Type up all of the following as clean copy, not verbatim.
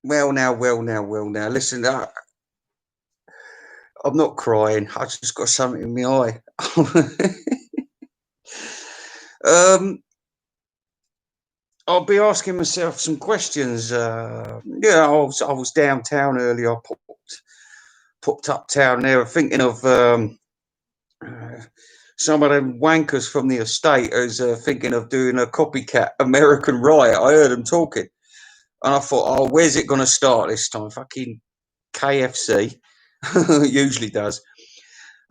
Well now. Listen, I'm not crying. I just got something in my eye. um, I'll be asking myself some questions. Yeah, I was downtown earlier. I popped uptown there, thinking of uh, some of them wankers from the estate who's thinking of doing a copycat American riot. I heard them talking, and I thought, oh, where's it going to start this time? Fucking KFC. Usually does.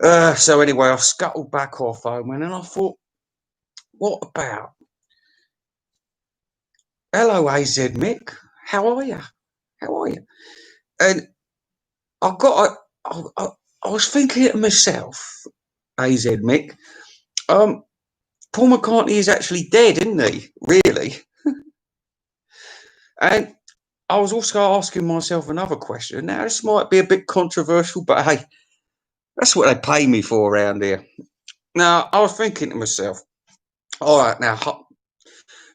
So anyway, I scuttled back off home, and then I thought, what about? Hello, AZ Mick. How are you? How are you? And I got, I was thinking to myself, AZ Mick, um, Paul McCartney is actually dead, isn't he? Really? And I was also asking myself another question. Now, this might be a bit controversial, but hey, that's what they pay me for around here. Now, I was thinking to myself, all right, now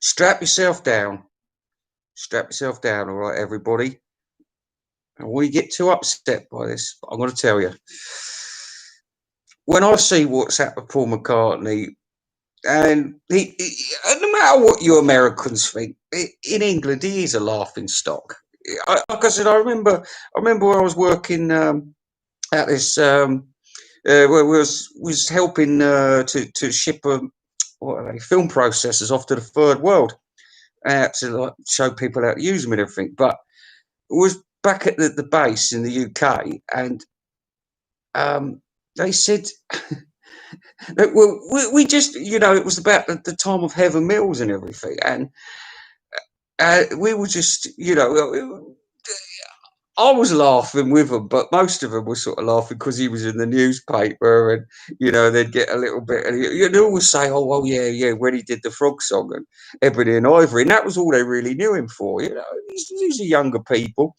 strap yourself down. Strap yourself down, all right, everybody. And when you get too upset by this, I'm going to tell you. When I see what's happened to Paul McCartney, and no matter what you Americans think, in England he is a laughing stock. Like I said, I remember when I was working at this, where was helping to ship what are they, film processors off to the third world, to like, show people how to use them and everything. But it was back at the base in the UK, and they said, well, we just, it was about the time of Heather Mills and everything, and we were just, I was laughing with them, but most of them were sort of laughing because he was in the newspaper, and they'd get a little bit, and you'd always say, "Oh, well, yeah," when he did the frog song and Ebony and Ivory, and that was all they really knew him for. These are younger people.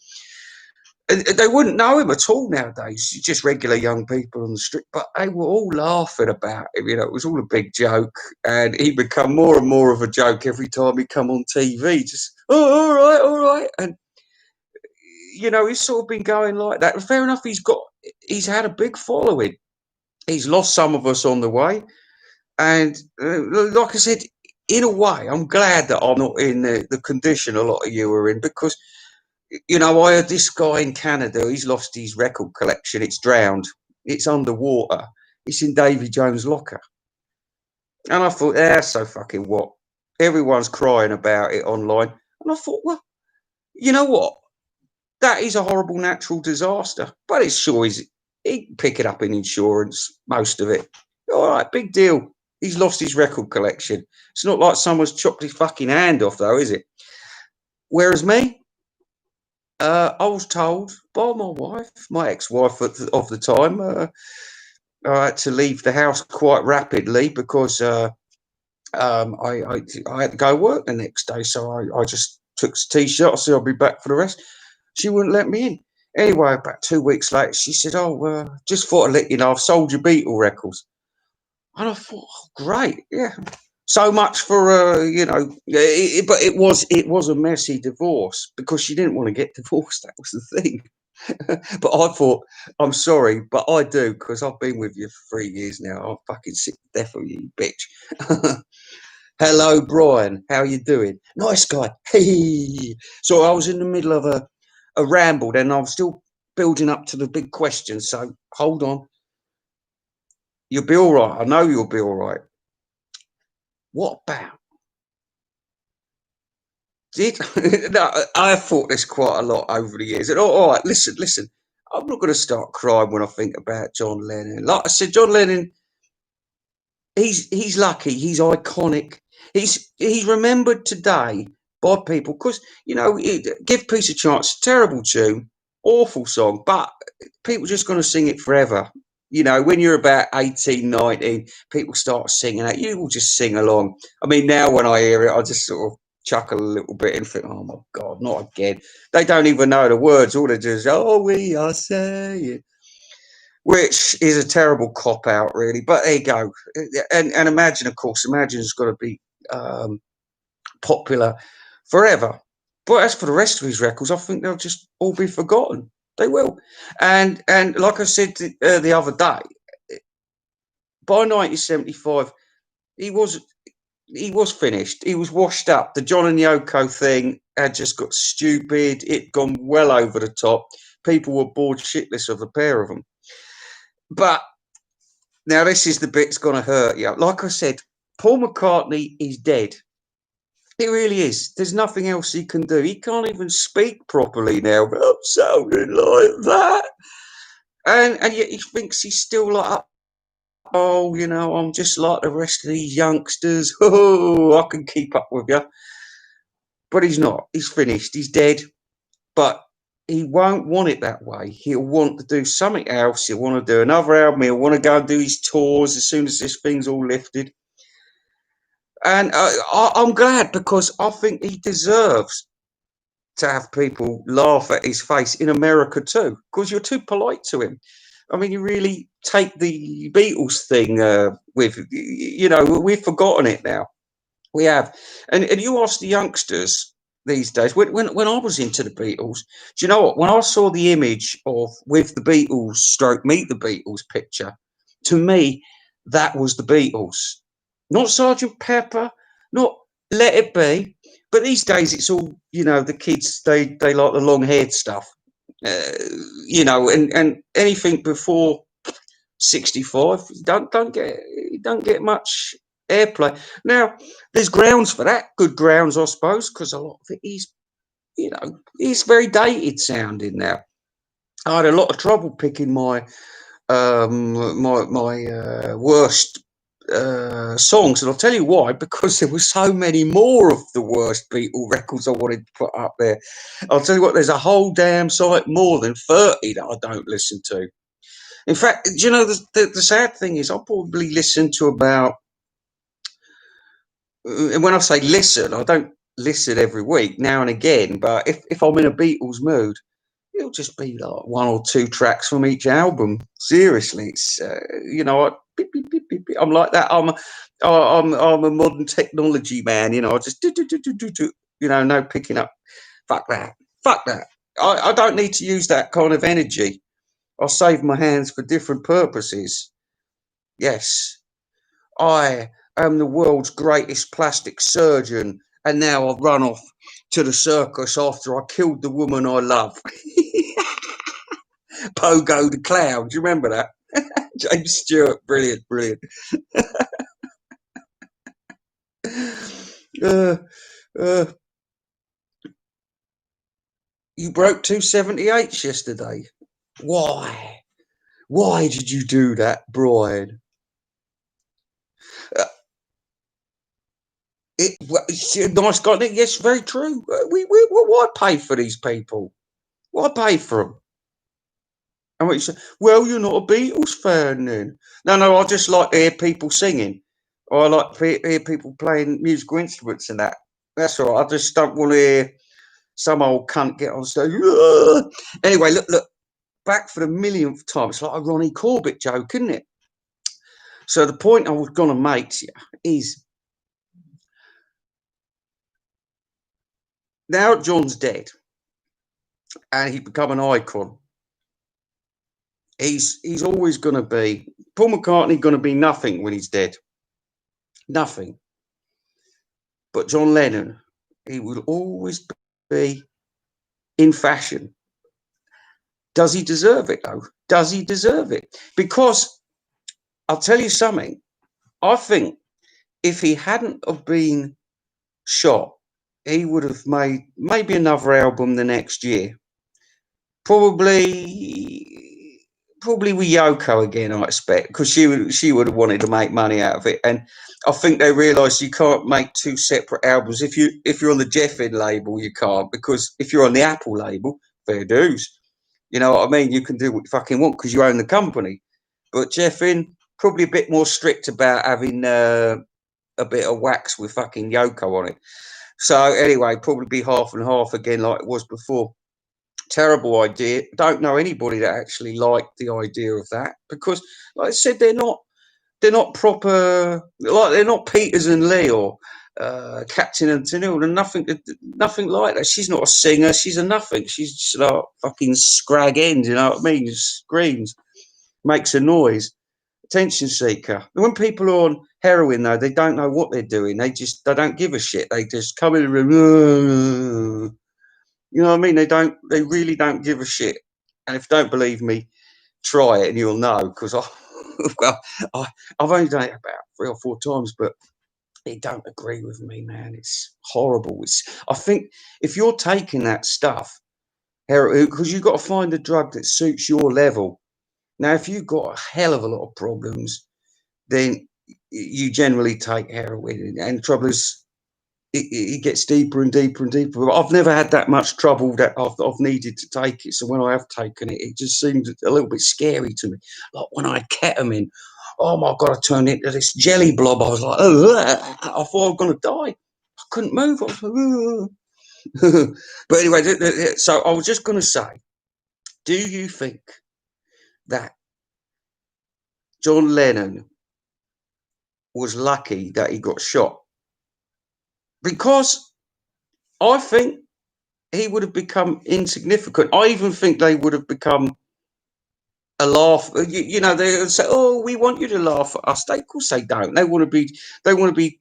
And they wouldn't know him at all nowadays, just regular young people on the street. But they were all laughing about him. It was all a big joke, and he become more and more of a joke every time he come on TV. Just, oh, all right, and he's sort of been going like that. Fair enough, he's had a big following. He's lost some of us on the way, and like I said, in a way, I'm glad that I'm not in the condition a lot of you are in, because I heard this guy in Canada, he's lost his record collection. It's drowned. It's underwater. It's in Davy Jones' locker. And I thought, so fucking what? Everyone's crying about it online. And I thought, well, you know what? That is a horrible natural disaster. But it's sure he can pick it up in insurance, most of it. All right, big deal. He's lost his record collection. It's not like someone's chopped his fucking hand off, though, is it? Whereas me, I was told by my wife, my ex-wife of the time, I had to leave the house quite rapidly because I had to go work the next day. So I just took a t-shirt. I said I'll be back for the rest. She wouldn't let me in. Anyway, about 2 weeks later, she said, "Oh, just thought I'd let you know I've sold your Beatle records." And I thought, oh, great, yeah. So much for but it was a messy divorce because she didn't want to get divorced. That was the thing. But I thought, I'm sorry, but I do, because I've been with you for 3 years now. I'm fucking sick to death of you, bitch. Hello, Brian. How you doing? Nice guy. Hey. So I was in the middle of a ramble, then I was still building up to the big question. So hold on. You'll be all right. I know you'll be all right. What about? No, I've thought this quite a lot over the years. And all right, listen. I'm not going to start crying when I think about John Lennon. Like I said, John Lennon, he's lucky. He's iconic. He's remembered today by people because Give Peace a Chance, terrible tune, awful song, but people just going to sing it forever. When you're about 18, 19, people start singing it. You will just sing along. I mean, now when I hear it, I just sort of chuckle a little bit and think, oh my God, not again. They don't even know the words. All they do is, oh, we are saying, which is a terrible cop out, really. But there you go. And Imagine, of course, Imagine's got to be popular forever. But as for the rest of his records, I think they'll just all be forgotten. They will. And like I said the other day, by 1975, he was he was finished. He was washed up. The John and Yoko thing had just got stupid. It'd gone well over the top. People were bored shitless of the pair of them. But now this is the bit that's going to hurt you. Like I said, Paul McCartney is dead. It really is. There's nothing else he can do. He can't even speak properly now. But I'm sounding like that. And yet he thinks he's still like, oh, I'm just like the rest of these youngsters. Oh, I can keep up with you. But he's not. He's finished. He's dead. But he won't want it that way. He'll want to do something else. He'll want to do another album. He'll want to go and do his tours as soon as this thing's all lifted. And I'm glad, because I think he deserves to have people laugh at his face in America too, because you're too polite to him. I mean, you really take the Beatles thing we've forgotten it now. We have. And you ask the youngsters these days, when I was into the Beatles, do you know what? When I saw the image of with the Beatles stroke Meet the Beatles picture, to me, that was the Beatles. Not Sergeant Pepper, not Let It Be. But these days it's all, the kids, they like the long haired stuff. Uh, and anything before 65 don't get much airplay. Now, there's grounds for that, good grounds, I suppose, because a lot of it is, it's very dated sounding now. I had a lot of trouble picking my worst songs, and I'll tell you why. Because there were so many more of the worst Beatle records I wanted to put up there. I'll tell you what, there's a whole damn sight more than 30 that I don't listen to. In fact, the sad thing is, I probably listen to about, and when I say listen, I don't listen every week, now and again, but if I'm in a Beatles mood, it'll just be like one or two tracks from each album. Seriously, it's, beep, beep, beep, beep, beep. I'm like that. I'm a modern technology man, I just do, no picking up. Fuck that. Fuck that. I don't need to use that kind of energy. I'll save my hands for different purposes. Yes, I am the world's greatest plastic surgeon, and now I've run off to the circus after I killed the woman I love. Pogo the Clown. Do you remember that? James Stewart. Brilliant, brilliant. uh, uh, you broke 278s yesterday. Why? Why did you do that, Brian? It's a nice guy. Yes, very true. Why pay for these people? Why pay for them? And what you say? Well, you're not a Beatles fan then. No, I just like to hear people singing. Or I like to hear people playing musical instruments and that. That's all right. I just don't want to hear some old cunt get on stage. Ugh. Anyway, look, back for the millionth time. It's like a Ronnie Corbett joke, isn't it? So the point I was going to make to you is, now John's dead and he's become an icon. He's always going to be, Paul McCartney going to be nothing when he's dead. Nothing. But John Lennon, he will always be in fashion. Does he deserve it, though? Does he deserve it? Because I'll tell you something. I think if he hadn't have been shot, he would have made maybe another album the next year. Probably with Yoko again, I expect, because she would have wanted to make money out of it. And I think they realised you can't make two separate albums. If you're on the Jeffin label, you can't, because if you're on the Apple label, fair dues. You know what I mean? You can do what you fucking want because you own the company. But Jeffin, probably a bit more strict about having a bit of wax with fucking Yoko on it. So anyway, probably be half and half again like it was before. Terrible idea. Don't know anybody that actually liked the idea of that, because, like I said, they're not proper. Like, they're not Peters and Lee or Captain and Tennille, and nothing like that. She's not a singer. She's a nothing. She's just like fucking scrag end. You know what I mean? Just screams, makes a noise. Attention seeker. When people are on heroin, though, they don't know what they're doing. They don't give a shit. They just come in the room. You know what I mean? They really don't give a shit. And if you don't believe me, try it and you'll know. Because well, I've only done it about 3 or 4 times, but they don't agree with me, man. It's horrible. I think if you're taking that stuff, because you've got to find a drug that suits your level. Now, if you've got a hell of a lot of problems, then you generally take heroin. And the trouble is, it gets deeper and deeper and deeper. But I've never had that much trouble that I've needed to take it. So when I have taken it, it just seemed a little bit scary to me. Like when I had ketamine, oh my God, I turned into this jelly blob. I was like, oh, I thought I was going to die. I couldn't move. I was like, but anyway, so I was just going to say, do you think that John Lennon was lucky that he got shot? Because I think he would have become insignificant. I even think they would have become a laugh. You know, they would say, "Oh, we want you to laugh at us." Of course, they don't. They want to be. They want to be.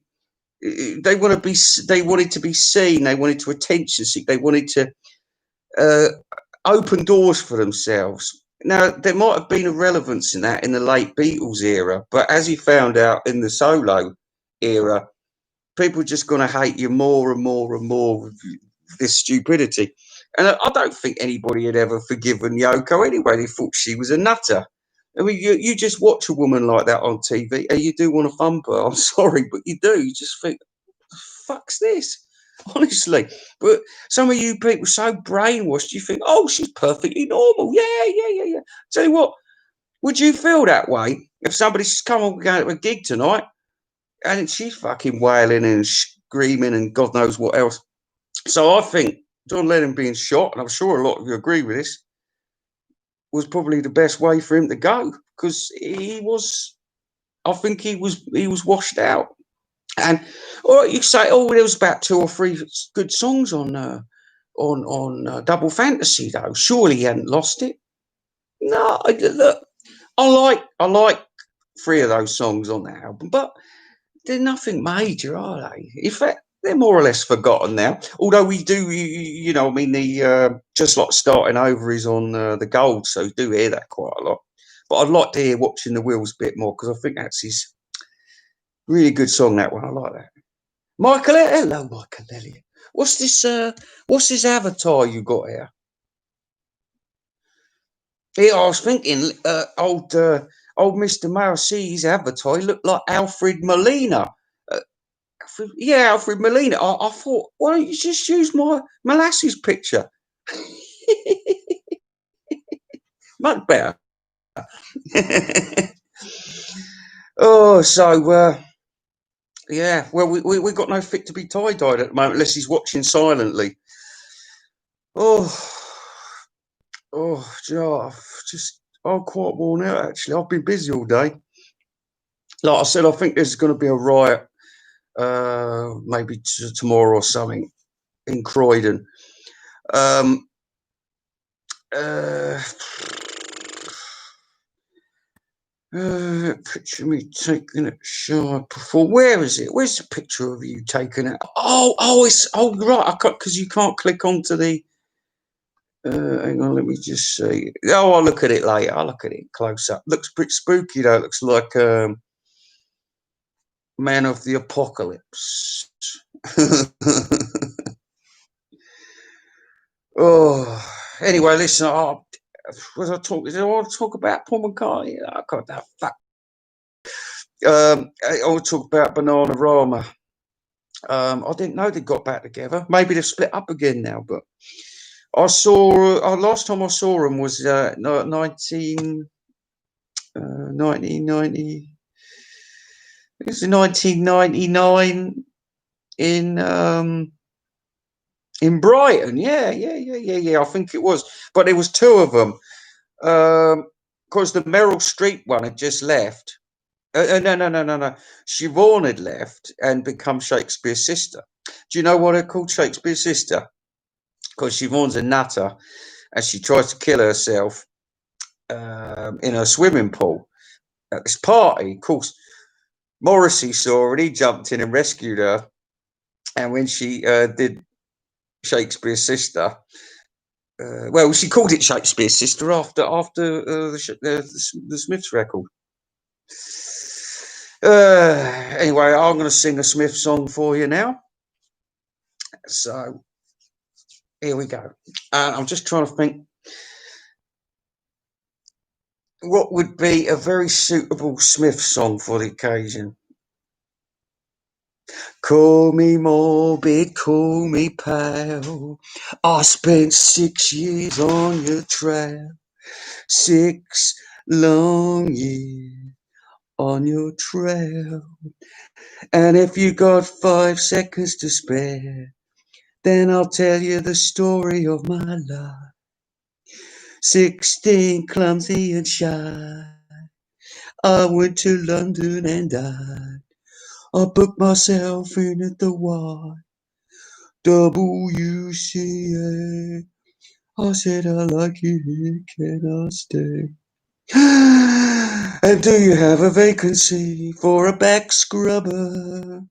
They want to be. They wanted to be seen. They wanted to attention seek. They wanted to open doors for themselves. Now, there might have been a relevance in that in the late Beatles era, but as he found out in the solo era, people are just going to hate you more and more and more with this stupidity. And I don't think anybody had ever forgiven Yoko anyway. They thought she was a nutter. I mean, you just watch a woman like that on TV and you do want to thump her. I'm sorry, but you do. You just think, fuck's this? Honestly. But some of you people so brainwashed, you think, oh, she's perfectly normal. Yeah. Tell you what, would you feel that way if somebody's come on going to a gig tonight and she's fucking wailing and screaming and God knows what else? So I think John Lennon being shot, and I'm sure a lot of you agree with this, was probably the best way for him to go because I think he was washed out. And or you say, oh, there was about 2 or 3 good songs on Double Fantasy though. Surely he hadn't lost it. No, look, I like 3 of those songs on that album, but they're nothing major, are they? In fact, they're more or less forgotten now. Although we do, you know, I mean, the Just Like Starting Over is on the Gold, so you do hear that quite a lot. But I'd like to hear Watching the Wheels a bit more because I think that's his really good song. That one, I like that. Michael, hello, Michael Elliott. What's this? What's this avatar you got here? Yeah, I was thinking, old Mr. Mayo, see his avatar. He looked like Alfred Molina. Alfred Molina. I thought, why don't you just use my molasses picture? Much better. Oh, so yeah. Well, we got no fit to be tie-dyed at the moment, unless he's watching silently. Oh, do you know, I'm quite worn out actually. I've been busy all day. Like I said, I think there's going to be a riot, maybe tomorrow or something in Croydon. Picture me taking a shower before. Where is it? Where's the picture of you taking it? It's right. Because you can't click onto the. Hang on, let me just see. Oh, I'll look at it later. I'll look at it close up. Looks pretty spooky though. It looks like Man of the Apocalypse. Oh, anyway, listen. Did I want to talk about Paul McCartney? I got that fuck. I want to talk about Bananarama. I didn't know they got back together. Maybe they've split up again now. But I saw last time I saw them was 1990. It was 1999 in Brighton. Yeah. I think it was. But there was 2 of them. Because the Meryl Streep one had just left. No, no, no, no, no. Siobhan had left and become Shakespeare's sister. Do you know what they're called, Shakespeare's sister? Because Siobhan's a nutter and she tries to kill herself in a swimming pool at this party. Of course, Morrissey saw her and he jumped in and rescued her. And when she did Shakespeare's sister, well, she called it Shakespeare's sister after the Smiths record. Anyway, I'm going to sing a Smith song for you now. So here we go. I'm just trying to think what would be a very suitable Smith song for the occasion. Call me morbid, call me pale. I spent 6 years on your trail. 6 long years on your trail. And if you got 5 seconds to spare, then I'll tell you the story of my life. 16, clumsy and shy, I went to London and died. I booked myself in at the YWCA. I said I like it here, can I stay? And do you have a vacancy for a back scrubber?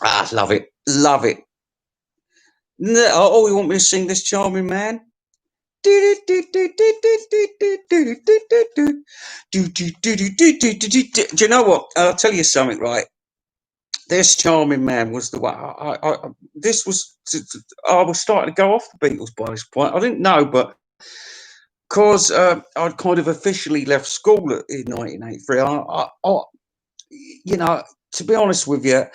Ah, love it, love it. Oh, you want me to sing this charming man? Do you know what? I'll tell you something, right? This charming man was the one. This was. I was starting to go off the Beatles by this point. I didn't know, but because I'd kind of officially left school in 1983, you know, to be honest with you,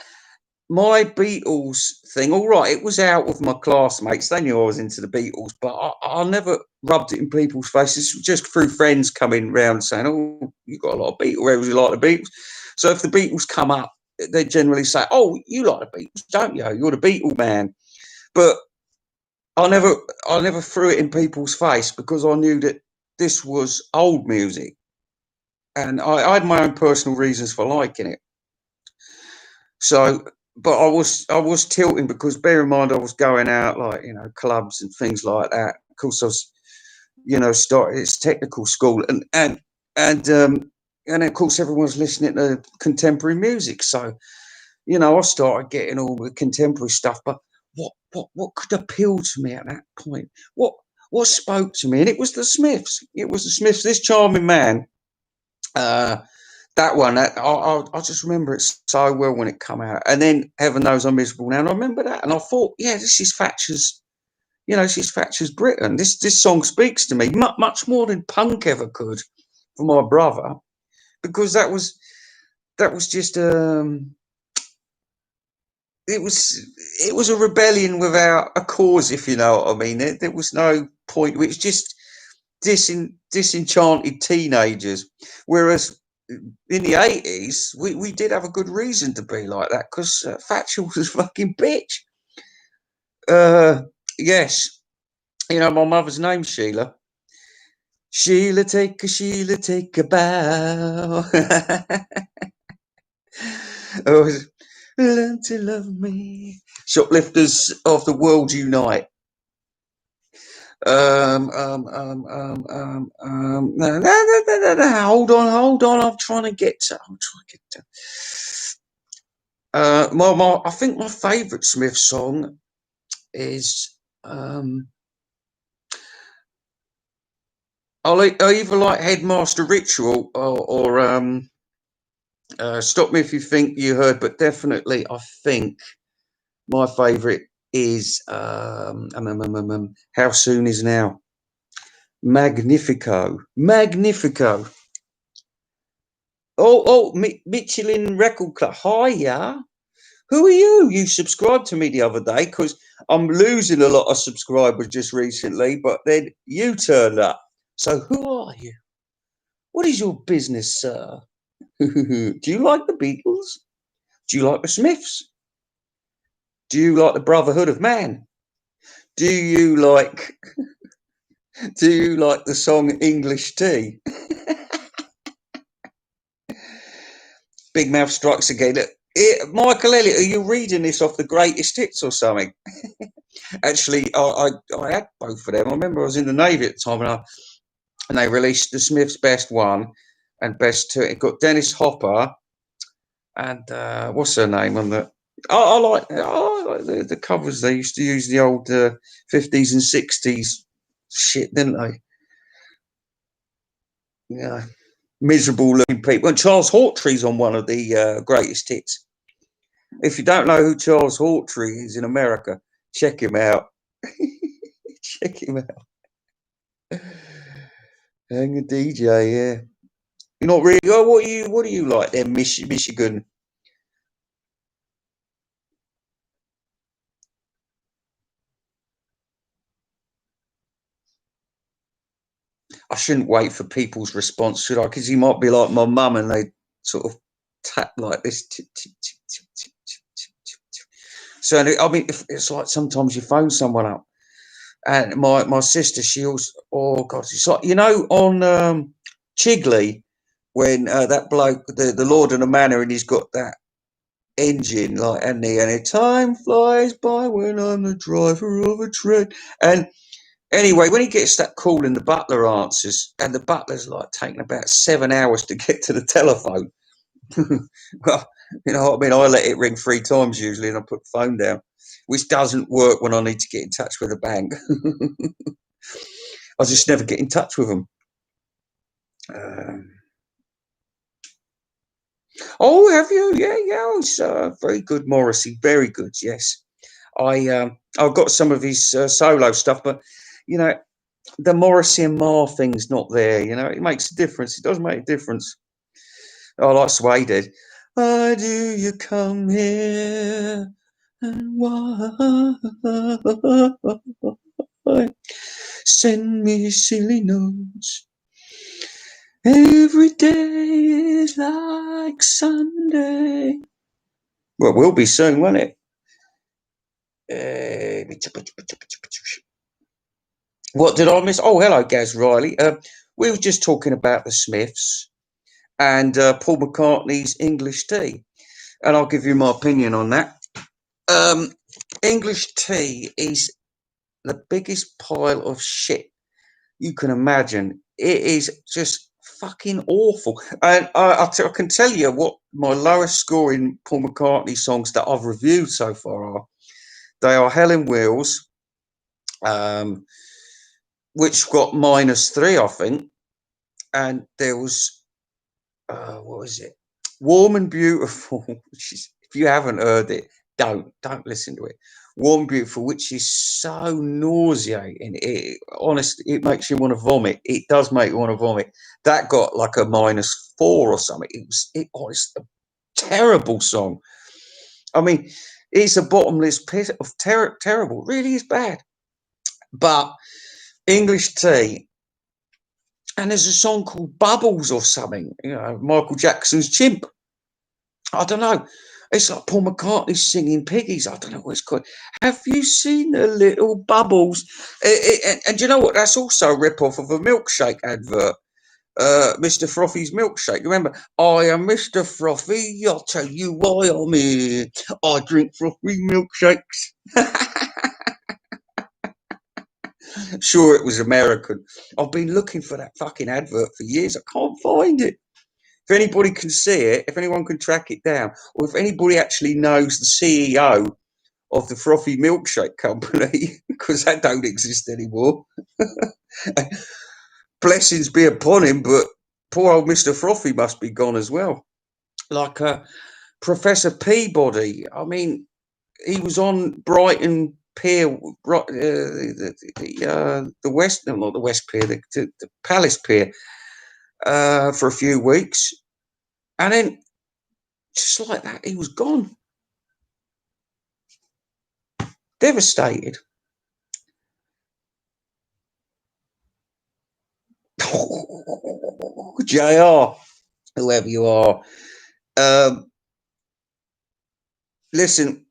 my Beatles thing, all right, it was out with my classmates. They knew I was into the Beatles, but I never rubbed it in people's faces. Just through friends coming round saying, "Oh, you got a lot of Beatles. You like the Beatles?" So if the Beatles come up, they generally say, "Oh, you like the Beatles, don't you? You're the Beatle man." But I never threw it in people's face because I knew that this was old music, and I had my own personal reasons for liking it. So, but I was tilting because bear in mind I was going out like clubs and things like that. Of course, I was started it's technical school and of course everyone's listening to contemporary music. So I started getting all the contemporary stuff. But what could appeal to me at that point? What spoke to me? And it was the Smiths. It was the Smiths. This charming man. Uh, that one, I just remember it so well when it come out. And then Heaven Knows I'm Miserable Now. And I remember that. And I thought, yeah, this is Thatcher's, this is Thatcher's Britain. This song speaks to me much more than punk ever could for my brother, because that was just it was a rebellion without a cause, if you know what I mean. There was no point. It was just disenchanted teenagers. Whereas in the 80s, we did have a good reason to be like that because Thatcher was a fucking bitch. Yes, my mother's name, Sheila. Sheila, take a bow. Oh, learn to love me. Shoplifters of the world unite. No, no, no, no, no, no. Hold on. I'm trying to get to. I think my favourite Smith song is I either like Headmaster Ritual or Stop Me If You Think You Heard, but definitely I think my favourite is How Soon Is Now. Magnifico. Michelin Record Club. Hiya. Who are you? You subscribed to me the other day because I'm losing a lot of subscribers just recently, but then you turned up. So who are you? What is your business, sir? Do you like the Beatles? Do you like the Smiths? Do you like the Brotherhood of Man? Do you like the song English Tea? Big Mouth Strikes Again. Michael Elliott, are you reading this off the greatest hits or something? Actually, I had both of them. I remember I was in the Navy at the time, and they released the Smiths' best one and best two. It got Dennis Hopper and what's her name on the. I like the covers. They used to use the old 50s and 60s shit, didn't they? Yeah, miserable looking people. And Charles Hawtrey's on one of the greatest hits. If you don't know who Charles Hawtrey is in America, check him out. Check him out. Hang a DJ, yeah. You're not really. Oh, what do you like then, Michigan? I shouldn't wait for people's response, should I? Because you might be like my mum and they sort of tap like this. Tip, tip, tip, tip, tip, tip, tip, tip, tip. So I mean, if it's like sometimes you phone someone up, and my sister, she also, oh god, it's like on Chigley when that bloke, the Lord of the Manor, and he's got that engine like, and the time flies by when I'm the driver of a train, and anyway, when he gets that call and the butler answers, and the butler's like taking about 7 hours to get to the telephone. Well, what I mean? I let it ring 3 times usually and I put the phone down, which doesn't work when I need to get in touch with a bank. I just never get in touch with them. Um, oh, have you? Yeah, yeah. It's very good, Morrissey. Very good. Yes, I've got some of his solo stuff, but you know, the Morrissey and Marr thing's not there. It makes a difference. It does make a difference. I like Suede. Why do you come here? And why send me silly notes? Every day is like Sunday. Well, it will be soon, won't it? What did I miss? Oh, hello, Gaz Riley. We were just talking about the Smiths and Paul McCartney's English tea, and I'll give you my opinion on that. Um, English tea is the biggest pile of shit you can imagine. It is just fucking awful. And I can tell you what my lowest scoring Paul McCartney songs that I've reviewed so far are. They are Hell Wheels, um, which got -3, I think. And there was, what was it? Warm and Beautiful, which is, if you haven't heard it, don't listen to it. Warm and Beautiful, which is so nauseating. It honestly, it makes you want to vomit. It does make you want to vomit. That got like a -4 or something. It was a terrible song. I mean, it's a bottomless pit of terrible. It really is bad. But English tea, and there's a song called Bubbles or something. Michael Jackson's Chimp. I don't know. It's like Paul McCartney singing Piggies. I don't know what it's called. Have you seen the little bubbles? And you know what? That's also a rip-off of a milkshake advert. Mr. Frothy's milkshake. Remember, I am Mr. Frothy. I'll tell you why I'm here. I drink frothy milkshakes. Sure, it was American. I've been looking for that fucking advert for years. I can't find it. If anybody can see it, if anyone can track it down, or if anybody actually knows the CEO of the Frothy Milkshake Company, because that don't exist anymore. Blessings be upon him, but poor old Mr. Frothy must be gone as well. Like Professor Peabody. I mean, he was on Brighton Pier, the West, no, not the West Pier, the Palace Pier, for a few weeks, and then just like that, he was gone. Devastated. JR, whoever you are. Listen,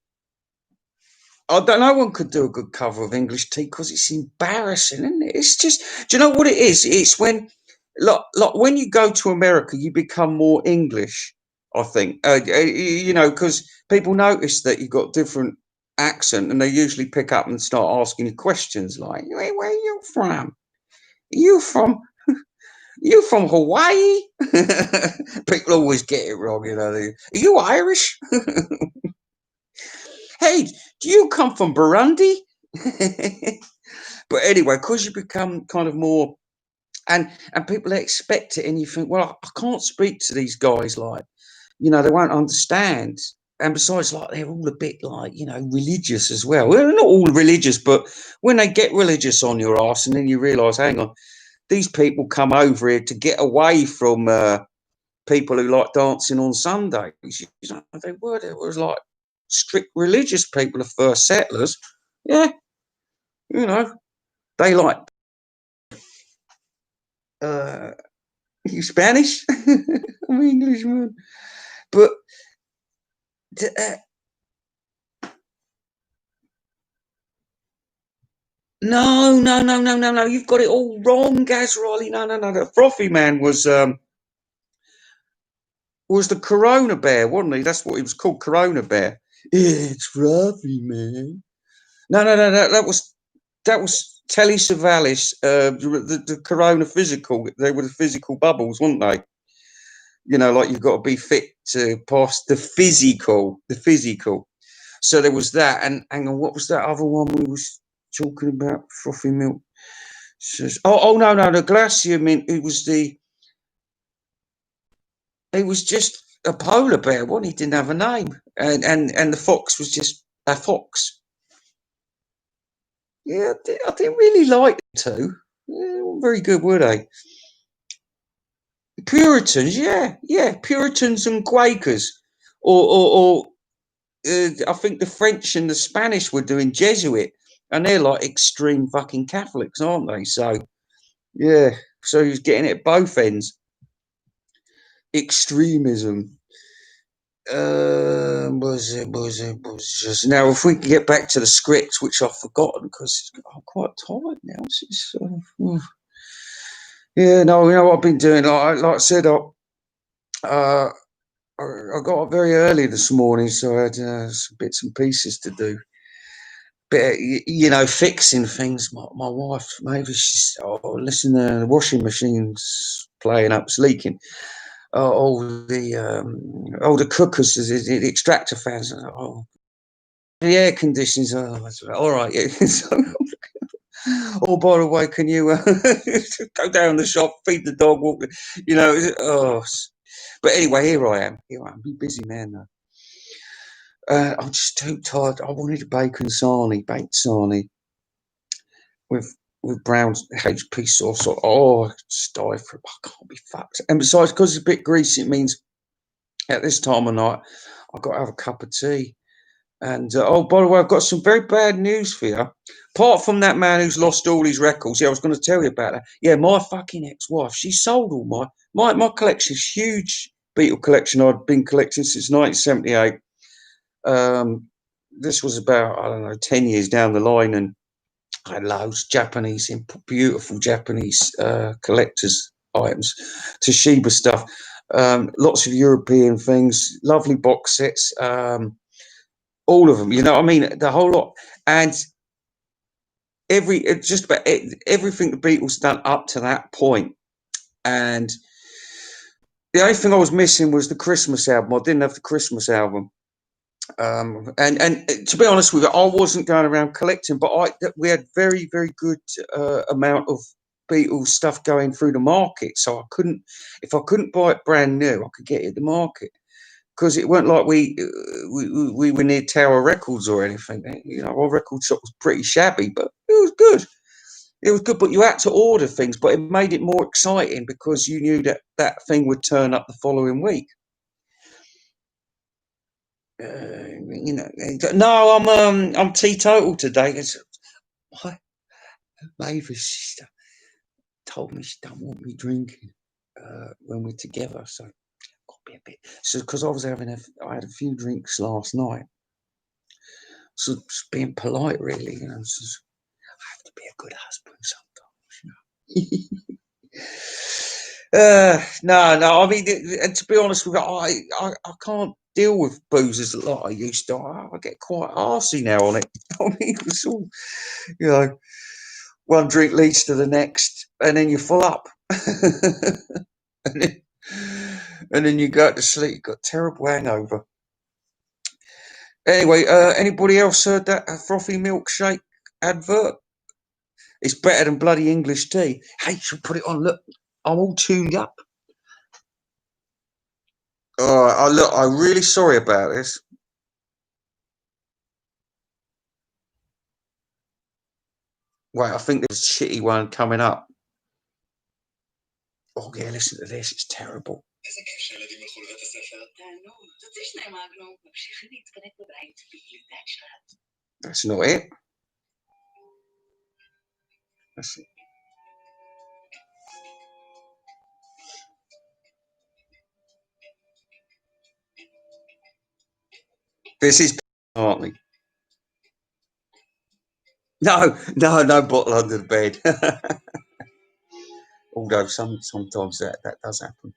I don't know. One could do a good cover of English tea because it's embarrassing, isn't it? It's just, do you know what it is? It's when, like when you go to America, you become more English. I think, you know, because people notice that you've got different accent, and they usually pick up and start asking you questions like, Where are you from? You from you from Hawaii?" People always get it wrong, you know. Are you Irish? Hey, do you come from Burundi? But anyway, because you become kind of more, and people expect it, and you think, well, I can't speak to these guys like, you know, they won't understand. And besides, like, they're all a bit like, you know, religious as well. Well, they're not all religious, but when they get religious on your ass, and then you realise, hang on, these people come over here to get away from people who like dancing on Sundays. You know, they were like strict religious people, the first settlers. Yeah, you know, they like uh, you Spanish. I'm Englishman, but uh, no, no, no, no, no, no. You've got it all wrong, Gaz Riley. No, no, no. The frothy man was the Corona Bear, wasn't he? That's what he was called, Corona Bear. It's frothy, man. No, no, no, no. That was Telly Savalas, the Corona physical. They were the physical bubbles, weren't they? You know, like you've got to be fit to pass the physical, the physical. So there was that, and hang on, what was that other one we was talking about? Frothy milk. Oh no, no, the glacier mint. It was just a polar bear. One, he didn't have a name, and the fox was just a fox. Yeah, I didn't really like the two. Yeah, they weren't very good, were they? Puritans, yeah, yeah, Puritans and Quakers, or I think the French and the Spanish were doing Jesuit, and they're like extreme fucking Catholics, aren't they? So yeah, so he was getting it at both ends. Extremism. Was just now. If we can get back to the script, which I've forgotten because I'm quite tired now. Yeah, no, you know what I've been doing. Like I said, uh, I got up very early this morning, so I had some bits and pieces to do. Bit, you know, fixing things. My wife, maybe she's listen, the washing machine's playing up, it's leaking. All the cookers, the extractor fans. Oh, the air conditioners. Oh, that's right. All right. Yeah. So, oh, by the way, can you go down the shop, feed the dog, walk? You know. But anyway, here I am. Here I am. Be busy man though. I'm just too tired. I wanted a bacon sarnie, baked sarnie with brown HP sauce. Oh, I just die for it. I can't be fucked. And besides, because it's a bit greasy, it means at this time of night I've got to have a cup of tea. And oh, by the way, I've got some very bad news for you. Apart from that man who's lost all his records, yeah, I was going to tell you about that. Yeah, my fucking ex-wife, she sold all my collection's huge Beatle collection. I'd been collecting since 1978. Um, this was about, I don't know, 10 years down the line, and I had loads Japanese, beautiful Japanese collectors items, Toshiba stuff, lots of European things, lovely box sets, all of them. You know what I mean? The whole lot, and just about everything the Beatles done up to that point. And the only thing I was missing was the Christmas album. I didn't have the Christmas album. And to be honest with you, I wasn't going around collecting, but we had very very good amount of Beatles stuff going through the market. So if I couldn't buy it brand new, I could get it at the market because it weren't like we were near Tower Records or anything. You know, our record shop was pretty shabby, but it was good. It was good, but you had to order things, but it made it more exciting because you knew that that thing would turn up the following week. You know, no, I'm teetotal today. My Mavis sister told me she don't want me drinking when we're together, so I've got to be a bit. So because I had a few drinks last night, so just being polite, really. You know, just, I have to be a good husband sometimes. You know. No. I mean, and to be honest with you, I can't deal with boozers like I used to. I get quite arsey now on it. I mean, it's all, you know, one drink leads to the next, and then you're full up. and, then, and then you go to sleep, you've got a terrible hangover. Anyway, anybody else heard that frothy milkshake advert? It's better than bloody English tea. Hey, you should put it on. Look, I'm all tuned up. Look, I'm really sorry about this. Wait, I think there's a shitty one coming up. Oh yeah, listen to this. It's terrible. That's not it. That's it. This is Hartley. No bottle under the bed. Although sometimes that does happen.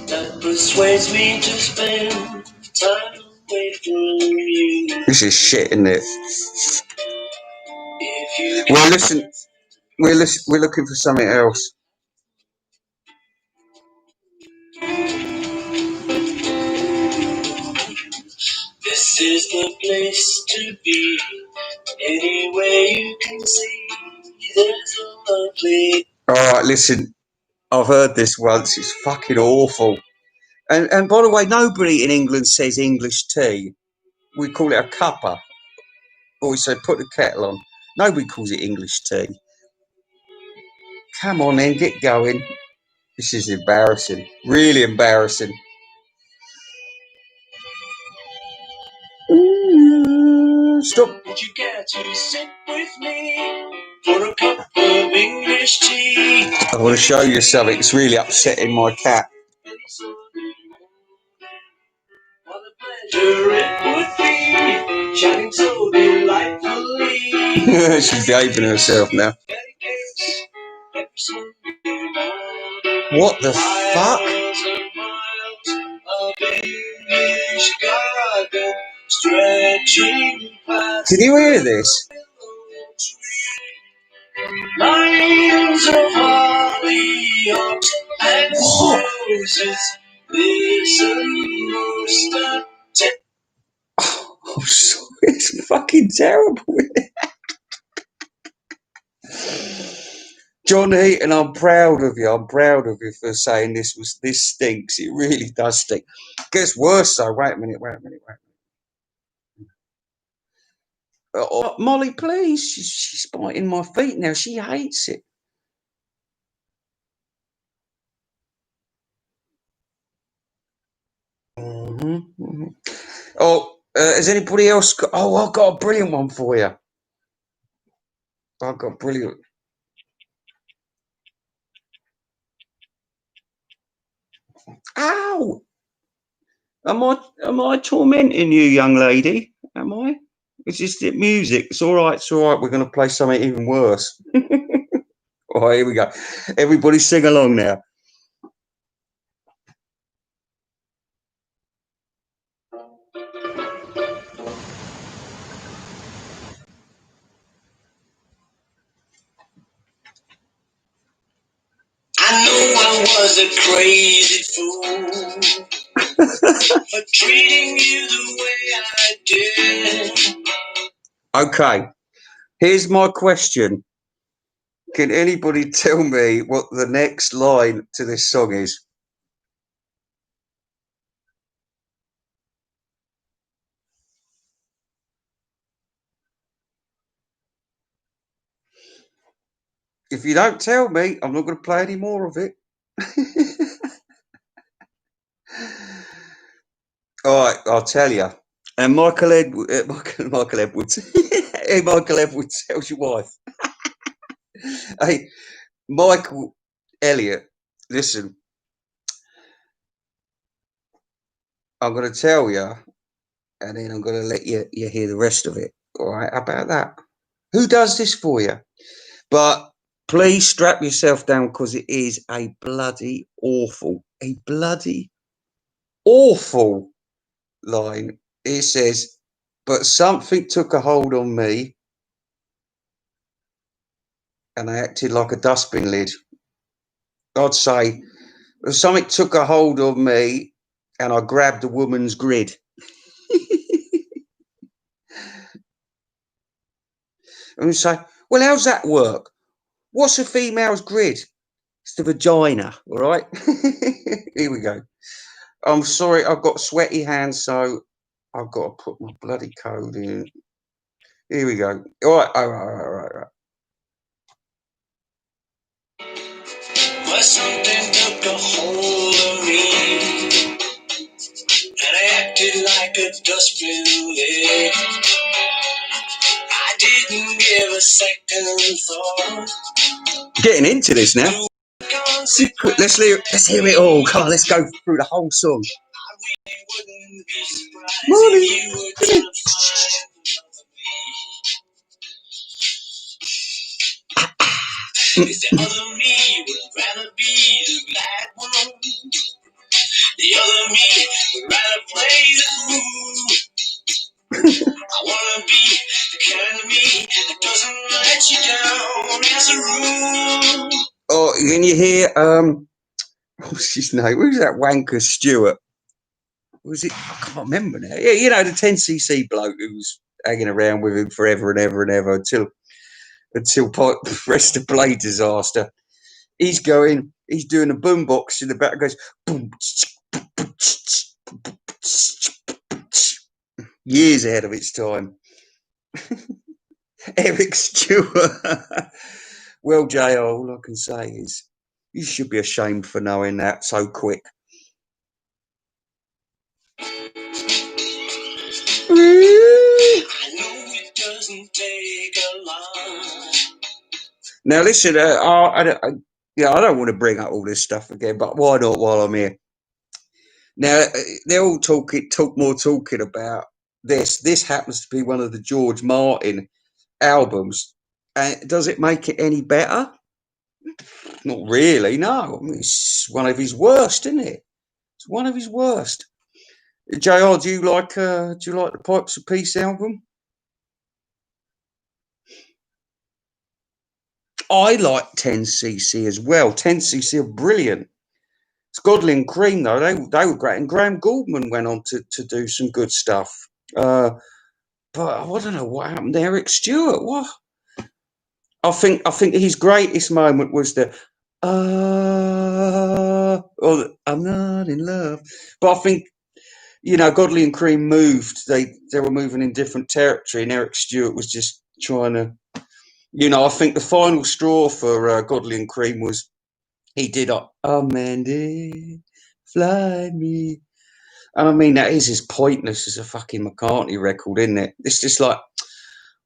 That persuades me to spend time away from you. This is shit, isn't it? Well, listen, we're looking for something else. This is the place to be. Anyway, you can see there's a lovely. All right, listen. I've heard this once. It's fucking awful. And by the way, nobody in England says English tea. We call it a cuppa. Or we say put the kettle on. Nobody calls it English tea. Come on then, get going. This is embarrassing. Really embarrassing. Stop. Would you care to sit with me for a cup of English tea? I want to show you something. It's really upsetting my cat. What a pleasure it would be, shining so delightfully. She's behaving herself now. What the fuck? Can you hear this? Lines of hollyhocks and roses. Listen, most I'm sorry, it's fucking terrible. John Heaton, I'm proud of you. I'm proud of you for saying this stinks. It really does stink. Gets worse though. Wait a minute. Oh, Molly, please. She's biting my feet now. She hates it. Mm-hmm. Oh, has anybody else got? Oh, I've got a brilliant one for you. I've got brilliant. Ow! Am I tormenting you, young lady? Am I? It's just the music. It's all right. It's all right. We're going to play something even worse. Oh, here we go. Everybody sing along now. I know I was a crazy fool for treating you the way I did. Okay, here's my question. Can anybody tell me what the next line to this song is? If you don't tell me, I'm not going to play any more of it. All right, I'll tell you. And Michael Edwards. Hey, Michael Edwards tells your wife. Hey, Michael Elliott, listen. I'm going to tell you, and then I'm going to let you hear the rest of it. All right, how about that? Who does this for you? But Please strap yourself down because it is a bloody awful line. It says, but something took a hold on me and I acted like a dustbin lid. I'd say, something took a hold on me and I grabbed a woman's grid. And you say, well, how's that work? What's a female's grid? It's the vagina, all right? Here we go. I'm sorry, I've got sweaty hands, so I've got to put my bloody code in. Here we go. All right, all right. Well, something took a hold of me, and I acted like a dustbin lid. I didn't give a second thought. Getting into this now. Let's hear it all. Come on, let's go through the whole song. Morning. The other me would rather be the glad one. The other me would rather play the fool. I wanna be the kind of me that doesn't let you down as a rule. Oh, can you hear? What's his name? Who's that wanker Stewart? Was it? I can't remember now. Yeah, you know, the 10cc bloke who was hanging around with him forever and ever and ever until rest of play disaster. He's doing a boombox in the back and goes boom, years ahead of its time. Eric Stewart. Well, JR, all I can say is you should be ashamed for knowing that so quick. I know it doesn't take a lot. Now listen, I don't want to bring up all this stuff again, but why not while I'm here? Now they're all talking about this. This happens to be one of the George Martin albums. Does it make it any better? Not really. No, I mean, it's one of his worst, isn't it? It's one of his worst. JR, do you like the Pipes of Peace album? I like 10cc as well. 10cc are brilliant. It's Godley and Cream though. They were great, and Graham Gouldman went on to do some good stuff. But I don't know what happened to Eric Stewart. What? I think his greatest moment was the or the, I'm not in love. But I think, you know, Godley and Cream moved. They were moving in different territory, and Eric Stewart was just trying to, you know. I think the final straw for Godley and Cream was he did Mandy, fly me. And I mean, that is as pointless as a fucking McCartney record, isn't it? It's just like,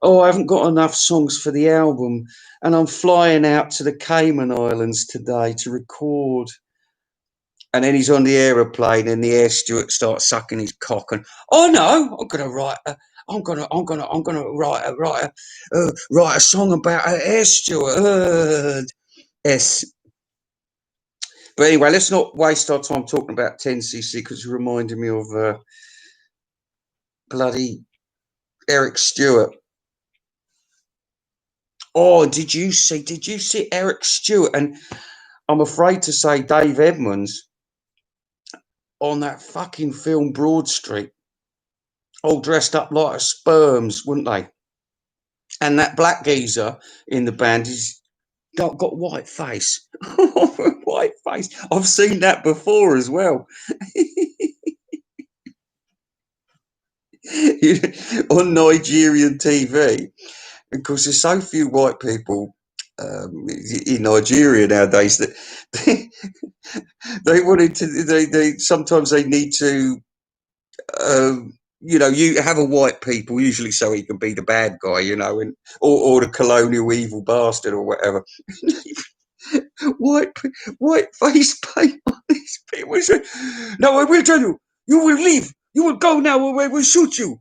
oh, I haven't got enough songs for the album, and I'm flying out to the Cayman Islands today to record. And then he's on the aeroplane, and the air steward starts sucking his cock. And oh no, I'm gonna write a song about an air steward. Yes. But anyway, let's not waste our time talking about 10cc because it's reminding me of bloody Eric Stewart. Oh, did you see Eric Stewart? And I'm afraid to say Dave Edmunds on that fucking film Broad Street, all dressed up like sperms, wouldn't they? And that black geezer in the band is got white face. White face. I've seen that before as well. On Nigerian TV, because there's so few white people in Nigeria nowadays that they wanted to. They sometimes they need to. You know, you have a white people usually so he can be the bad guy, you know, and or the colonial evil bastard or whatever. white face paint on these people. No, I will tell you. You will leave. You will go now, or I will shoot you.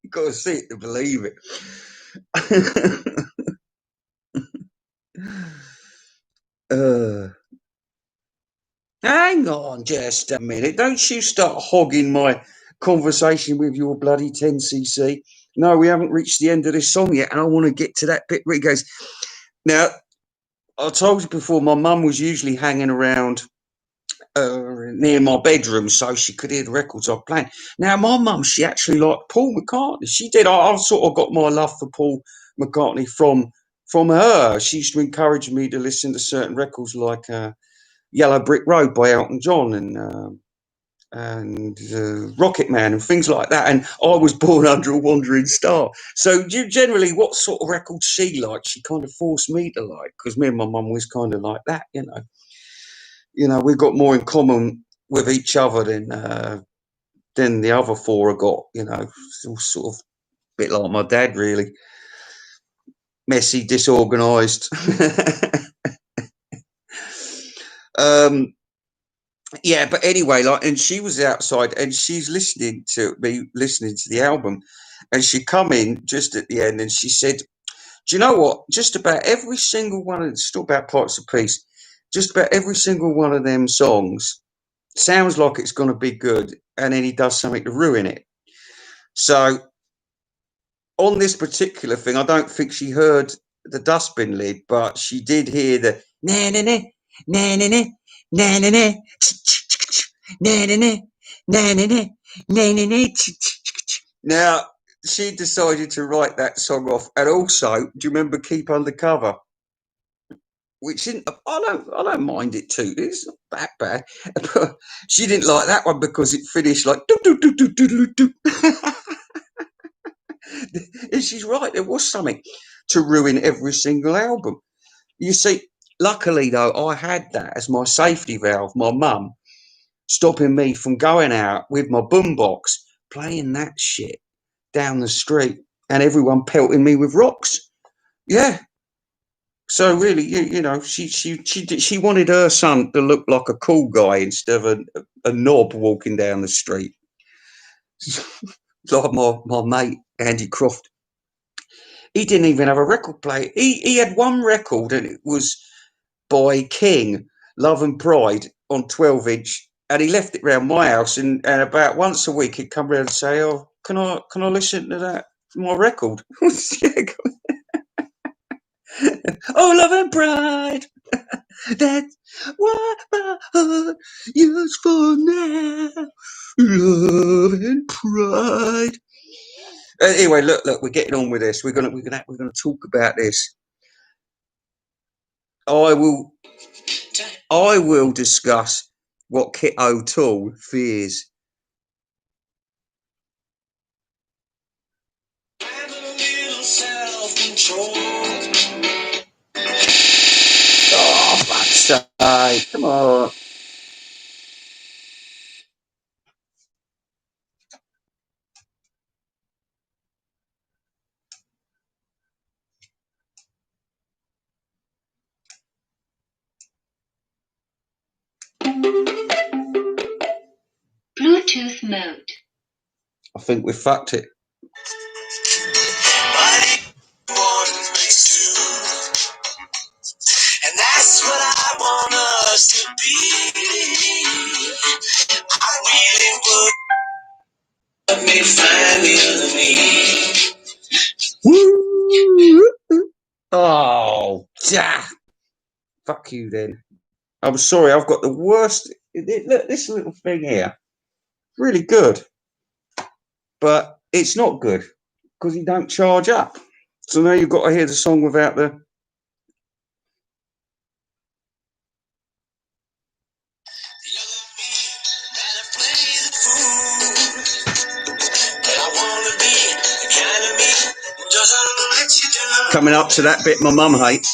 You got to see it to believe it. Uh, Hang on just a minute. Don't you start hogging my conversation with your bloody 10cc. No, we haven't reached the end of this song yet, and I want to get to that bit where he goes. Now, I told you before, my mum was usually hanging around near my bedroom so she could hear the records I was playing. Now, my mum, she actually liked Paul McCartney. She did. I sort of got my love for Paul McCartney from her. She used to encourage me to listen to certain records like Yellow Brick Road by Elton John and Rocket Man and things like that. And I was born under a wandering star. So generally, what sort of records she liked, she kind of forced me to like, because me and my mum was kind of like that, you know. You know, we've got more in common with each other than the other four have got. You know, it's all sort of a bit like my dad, really messy, disorganised. um, yeah, but anyway, like, and she was outside, and she's listening to me, listening to the album, and she come in just at the end, and she said, "Do you know what? Just about every single one of it's still about Parts of Peace. Just about every single one of them songs sounds like it's going to be good, and then he does something to ruin it." So on this particular thing, I don't think she heard the dustbin lid, but she did hear the na na na na na na na na na na na na na na na na na na. Now she decided to write that song off, and also, do you remember "Keep Undercover"? Which didn't, I don't mind it too. It's not that bad. But she didn't like that one because it finished like do do do do do do. And she's right. There was something to ruin every single album. You see, luckily though, I had that as my safety valve. My mum stopping me from going out with my boombox, playing that shit down the street, and everyone pelting me with rocks. Yeah. So really, you know, she wanted her son to look like a cool guy instead of a knob walking down the street, like my mate Andy Croft. He didn't even have a record player. He had one record, and it was by King, Love and Pride, on 12-inch, and he left it round my house. And about once a week, he'd come round and say, "Oh, can I listen to that my record?" Yeah, oh, Love and Pride. That's what my heart yearns for now. Love and pride. Anyway, look, we're getting on with this. We're gonna talk about this. I will I will discuss what Kit O'Toole fears. Oh, fuck's sake! Come on. Bluetooth mode. I think we fucked it. And that's what I want us to be. I really would let me find the enemy. Woo! Oh, yeah. Fuck you then. I'm sorry, I've got the worst. Look, this little thing here, really good, but it's not good because you don't charge up. So now you've got to hear the song without the. Coming up to that bit my mum hates.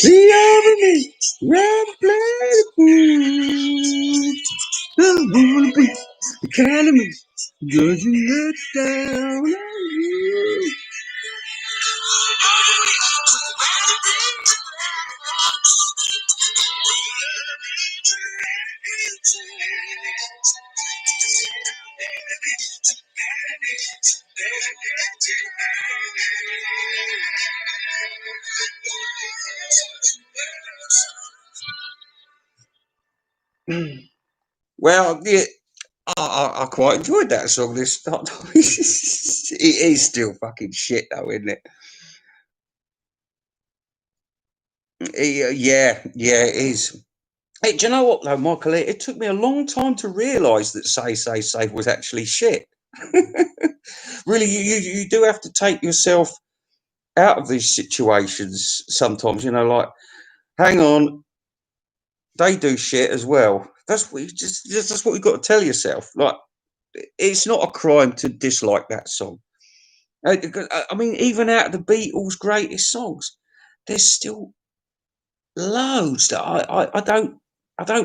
The enemy, red play I wanna be the kind of me doesn't let down on you. Well, yeah, I quite enjoyed that song. This it is still fucking shit though, isn't it? Yeah, yeah, it is. Hey, do you know what though, Michael? It took me a long time to realise that Say was actually shit. Really, you do have to take yourself out of these situations sometimes. You know, like hang on, they do shit as well. That's what you just that's what you got to tell yourself. Like, it's not a crime to dislike that song. I mean, even out of the Beatles' greatest songs, there's still loads that I don't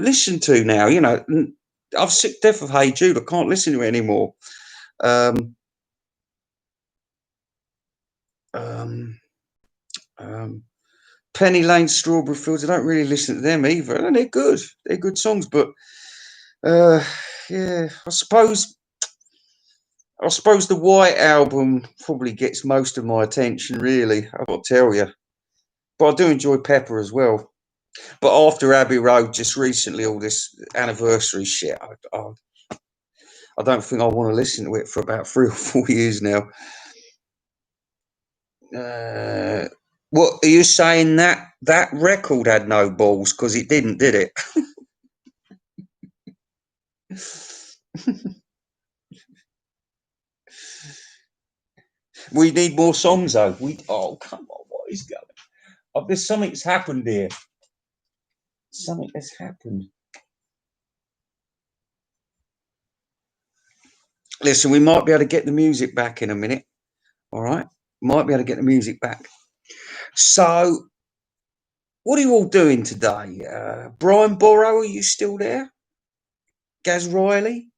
listen to now. You know, I've sick death of Hey Jude. I can't listen to it anymore. Um, um, um, Penny Lane, Strawberry Fields. I don't really listen to them either, and they're good. They're good songs, but uh, yeah, I suppose the White Album probably gets most of my attention. Really, I've got to tell you, but I do enjoy Pepper as well. But after Abbey Road, just recently, all this anniversary shit, I don't think I want to listen to it for about 3 or 4 years now. Uh, what are you saying that record had no balls? Because it didn't, did it? We need more songs though. Oh come on, what is going? Oh, there's something's happened here. Something has happened. Listen, we might be able to get the music back in a minute. All right, might be able to get the music back. So, what are you all doing today? Brian Borrow, are you still there? Gaz Riley?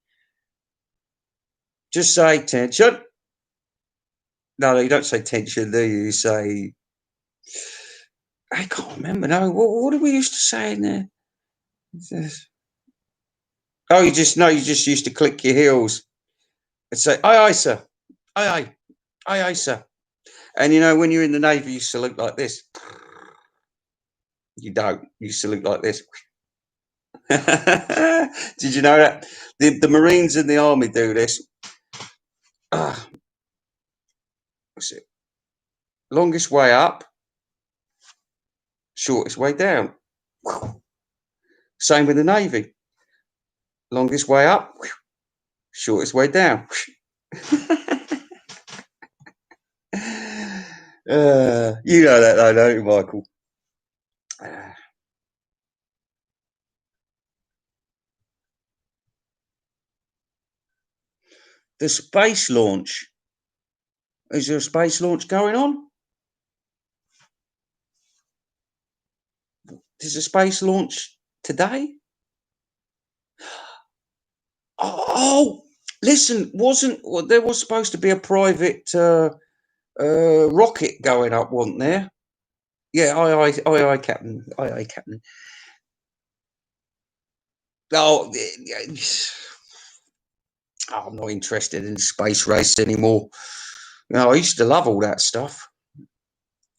Just say tension. No, you don't say tension, do you? You say, I can't remember. No, what did we used to say in there? Oh, you just used to click your heels and say, aye, aye, sir. Aye, aye. Aye, aye, sir. And you know, when you're in the Navy, you salute like this. You don't. You salute like this. Did you know that? The Marines and the Army do this. Ah, what's it? Longest way up, shortest way down. Same with the Navy. Longest way up, shortest way down. You know that though, don't you, Michael? The space launch. Is there a space launch going on? There's a space launch today? Oh, listen, there was supposed to be a private rocket going up, wasn't there? Yeah, aye, Captain. Aye, Captain. Oh, I'm not interested in space race anymore. No, I used to love all that stuff.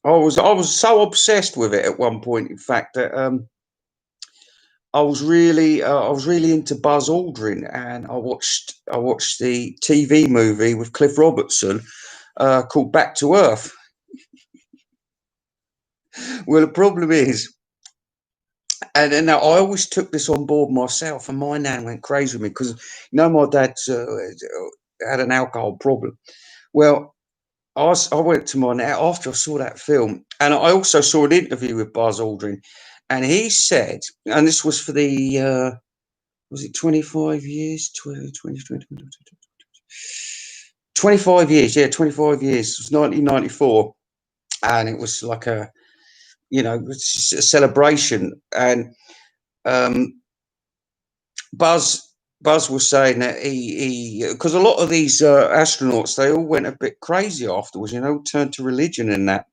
I was so obsessed with it at one point, in fact, that I was really into Buzz Aldrin, and I watched the TV movie with Cliff Robertson called Back to Earth. Well, the problem is, and then I always took this on board myself, and my nan went crazy with me because you know my dad's had an alcohol problem. Well, I went to my nan after I saw that film, and I also saw an interview with Buzz Aldrin, and he said, and this was for the was it 25 years, 25 years, yeah, 25 years. It was 1994, and it was like a it's a celebration, and um, Buzz Buzz was saying that he because a lot of these astronauts they all went a bit crazy afterwards, turned to religion and that.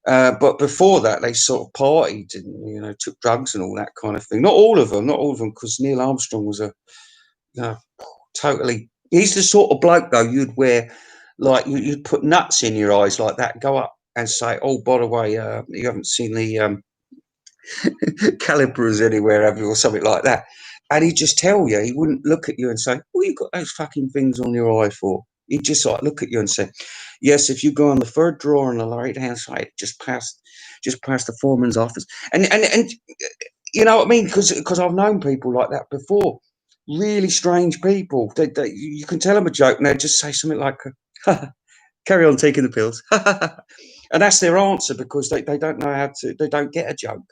But before that, they sort of partied and took drugs and all that kind of thing. Not all of them, because Neil Armstrong was a totally. He's the sort of bloke though you'd wear like you'd put nuts in your eyes like that, go up and say, "Oh, by the way, you haven't seen the calipers anywhere, have you?" or something like that. And he'd just tell you. He wouldn't look at you and say, "What you got those fucking things on your eye for?" He'd just like look at you and say, "Yes, if you go on the third drawer on the right hand side, just past the foreman's office." And you know what I mean? Because I've known people like that before. Really strange people. You can tell them a joke and they just say something like, "Carry on taking the pills," and that's their answer because they don't know how to. They don't get a joke.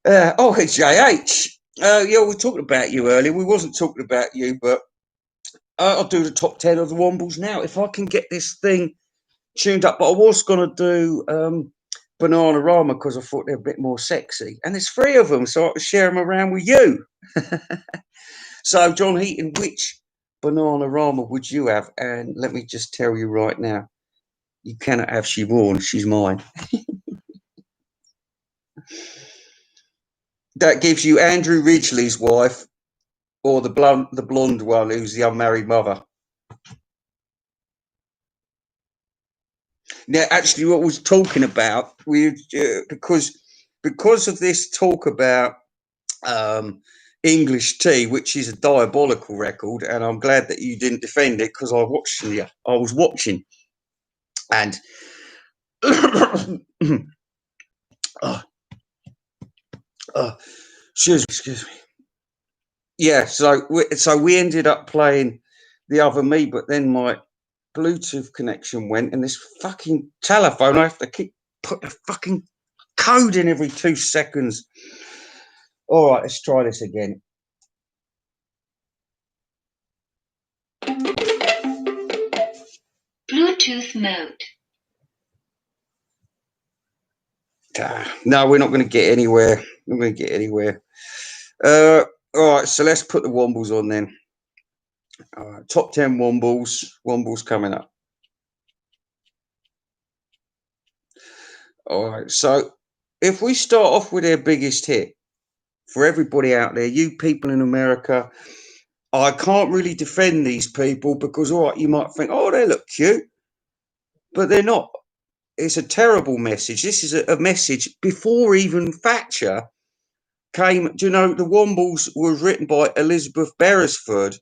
It's JH. Yeah, we were talking about you earlier. We wasn't talking about you, but I'll do the top 10 of the Wombles now if I can get this thing tuned up. But I was going to do Bananarama because I thought they're a bit more sexy, and there's three of them, so I could share them around with you. So, John Heaton, which Bananarama would you have? And let me just tell you right now, you cannot have Siobhan. She's mine. That gives you Andrew Ridgely's wife, or the blonde one who's the unmarried mother. Now, actually, what we're talking about, because of this talk about English Tea, which is a diabolical record, and I'm glad that you didn't defend it because I was watching, and excuse me. Yeah, so we ended up playing the other me, but then my Bluetooth connection went, and this fucking telephone, I have to keep put the fucking code in every 2 seconds. All right, let's try this again. Bluetooth mode. No, we're not going to get anywhere. We're not going to get anywhere. All right, so let's put the Wombles on then. All right, top 10 Wombles coming up. All right, so if we start off with their biggest hit, for everybody out there, you people in America, I can't really defend these people because, all right, you might think, oh, they look cute, but they're not. It's a terrible message. This is a message before even Thatcher came. Do you know the Wombles was written by Elizabeth Beresford,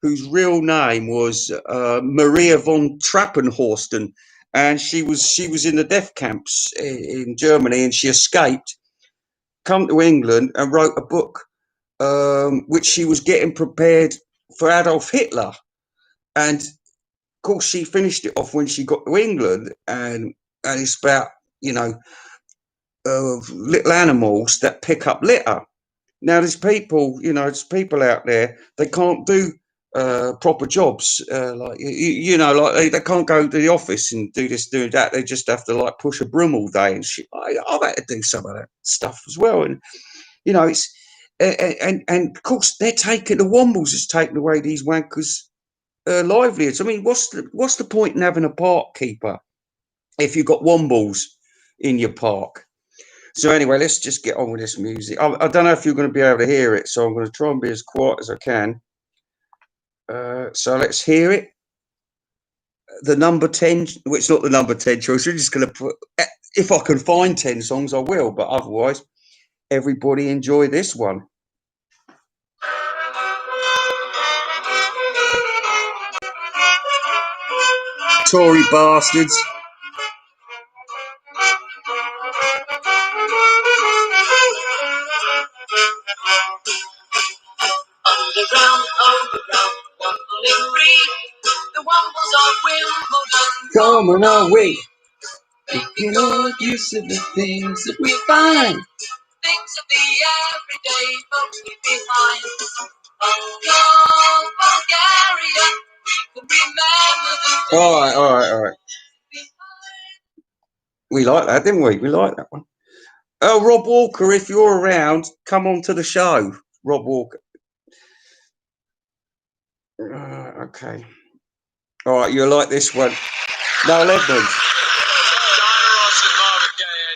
whose real name was Maria von Trappenhorsten, and she was in the death camps in Germany, and she escaped, come to England, and wrote a book which she was getting prepared for Adolf Hitler. And of course, she finished it off when she got to England, and it's about, you know, little animals that pick up litter. Now, there's people out there, they can't do proper jobs, like like they can't go to the office and do this, do that. They just have to like push a broom all day and shit. I've had to do some of that stuff as well, and it's and of course they're taking the Wombles is taking away these wankers' livelihoods. I mean, what's the point in having a park keeper if you've got Wombles in your park? So anyway, let's just get on with this music. I don't know if you're going to be able to hear it, so I'm going to try and be as quiet as I can. So let's hear it. The number 10, well, it's not the number 10 choice. We're just going to put, if I can find 10 songs, I will. But otherwise, everybody enjoy this one. Tory bastards. Underground, Wombling free. The Wombles of Wimbledon Coming our way. Making all use of the things that we find. Things of the everyday folks leave behind. Oh, Bulgaria, we can remember the All right. We like that, didn't we? We like that one. Oh, Rob Walker, if you're around, come on to the show. Rob Walker. Okay. All right, you'll like this one. Noel Edmonds.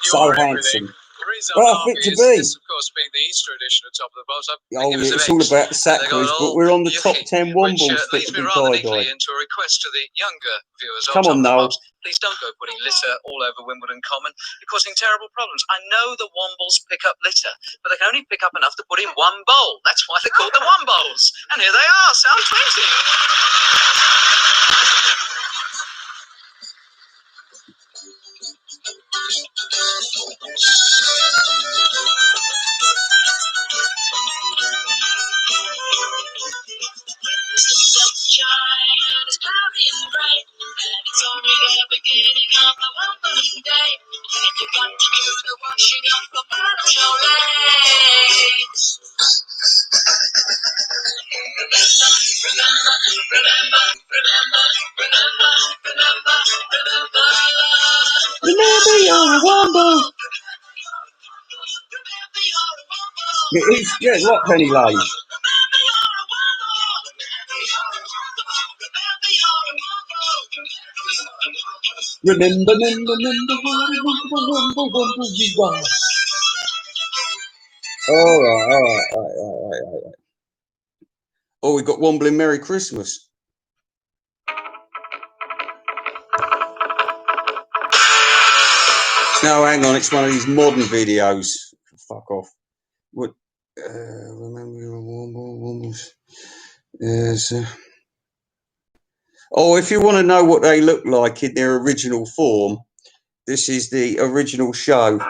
So handsome. reason I'm laughing is this, of course, being the Easter edition of Top of the Pops. Oh, yeah, it's all about the Saccharies, but we're on the top 10 Wombles which leads me rather neatly into a request to the younger viewers of Come on, Top of the Noel. Pops. Please don't go putting litter all over Wimbledon Common. You're causing terrible problems. I know the Wombles pick up litter, but they can only pick up enough to put in one bowl. That's why they're called the Wombles. And here they are, sound 20. Sunshine and it's cloudy and bright, and it's only the beginning of the Wimbledon day. And you got to do the washing up the bottom show legs. Remember you're a Womble. It is, yeah, what Penny Lane? Remember, Womble you are. All right. Oh, we got Wombling Merry Christmas. No, hang on, it's one of these modern videos. Fuck off. What? Remember your Wombles? Yes. Oh, if you want to know what they look like in their original form, this is the original show.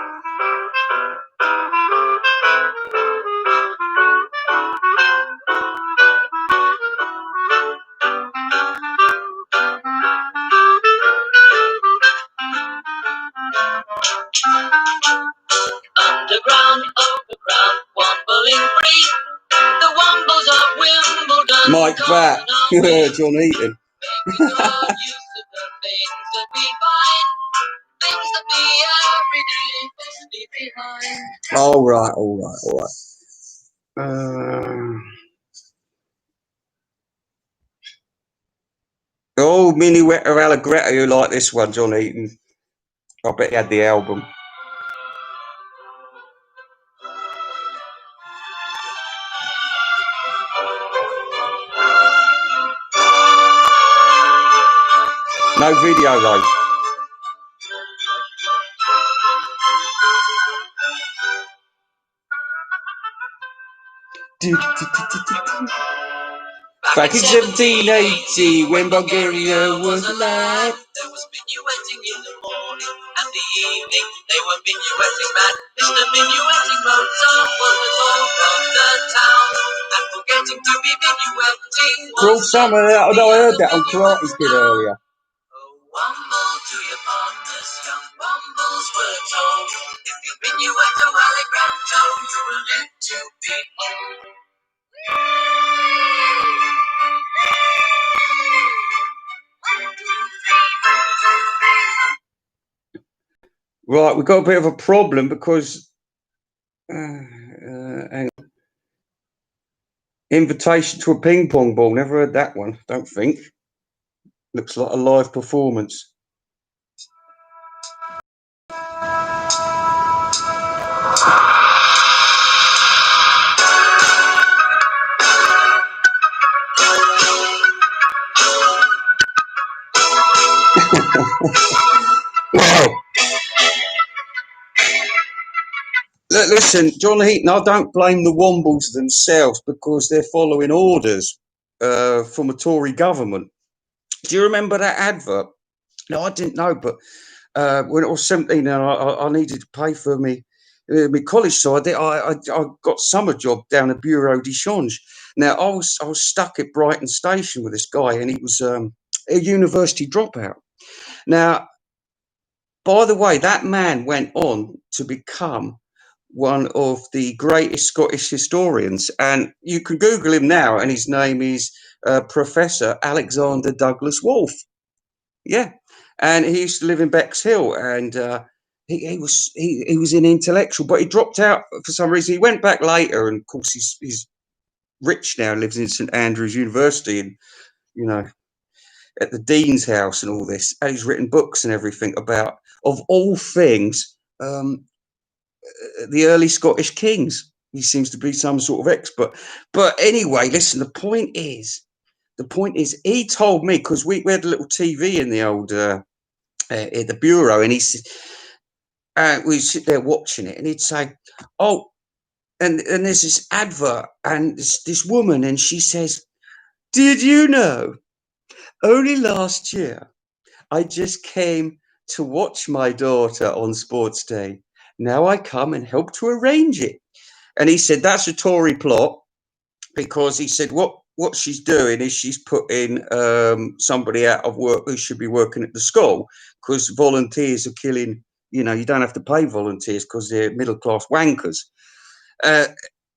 Underground, overground, wombling free. The Wombles of Wimbledon. Mike Bat, John Eaton. Used to the things that we find, things that we every day leave behind. All right. Oh, Minnie Wetter Allegretto, you like this one, John Eaton. I bet he had the album. No video though. Back in 1780, when Bulgaria was alive. There was minuetting in the morning and the evening. They were minuetting mad. Mr. Minuetting Mozart was the talk of the town. And forgetting to be minuetting Cruel Summer, I heard that on Karate's Kid earlier. Oh, womble to your partners, young wombles were told. If you minuet a allegretto, you will live to be old. Right, we've got a bit of a problem because invitation to a ping pong ball. Never heard that one. Don't think. Looks like a live performance. Wow. Listen, John Heaton, I don't blame the Wombles themselves because they're following orders from a Tory government. Do you remember that advert? No, I didn't know, but when I was 17 and I needed to pay for my college, so I got summer job down at Bureau de Change. Now I was stuck at Brighton Station with this guy, and he was a university dropout. Now, by the way, that man went on to become one of the greatest Scottish historians, and you can Google him now, and his name is Professor Alexander Douglas Wolfe. Yeah, and he used to live in Bexhill, and he was an intellectual, but he dropped out for some reason. He went back later, and of course he's rich now, lives in St Andrews University, and at the dean's house and all this. And he's written books and everything about, of all things, the early Scottish kings. He seems to be some sort of expert. But anyway, listen, the point is, he told me, because we had a little TV in the old in the bureau, and we sit there watching it, and he'd say, "Oh, and there's this advert, and this woman, and she says, 'Did you know? Only last year, I just came to watch my daughter on Sports Day. Now I come and help to arrange it.'" And he said that's a Tory plot, because he said what she's doing is she's putting somebody out of work who should be working at the school, because volunteers are killing. You don't have to pay volunteers because they're middle class wankers. Uh,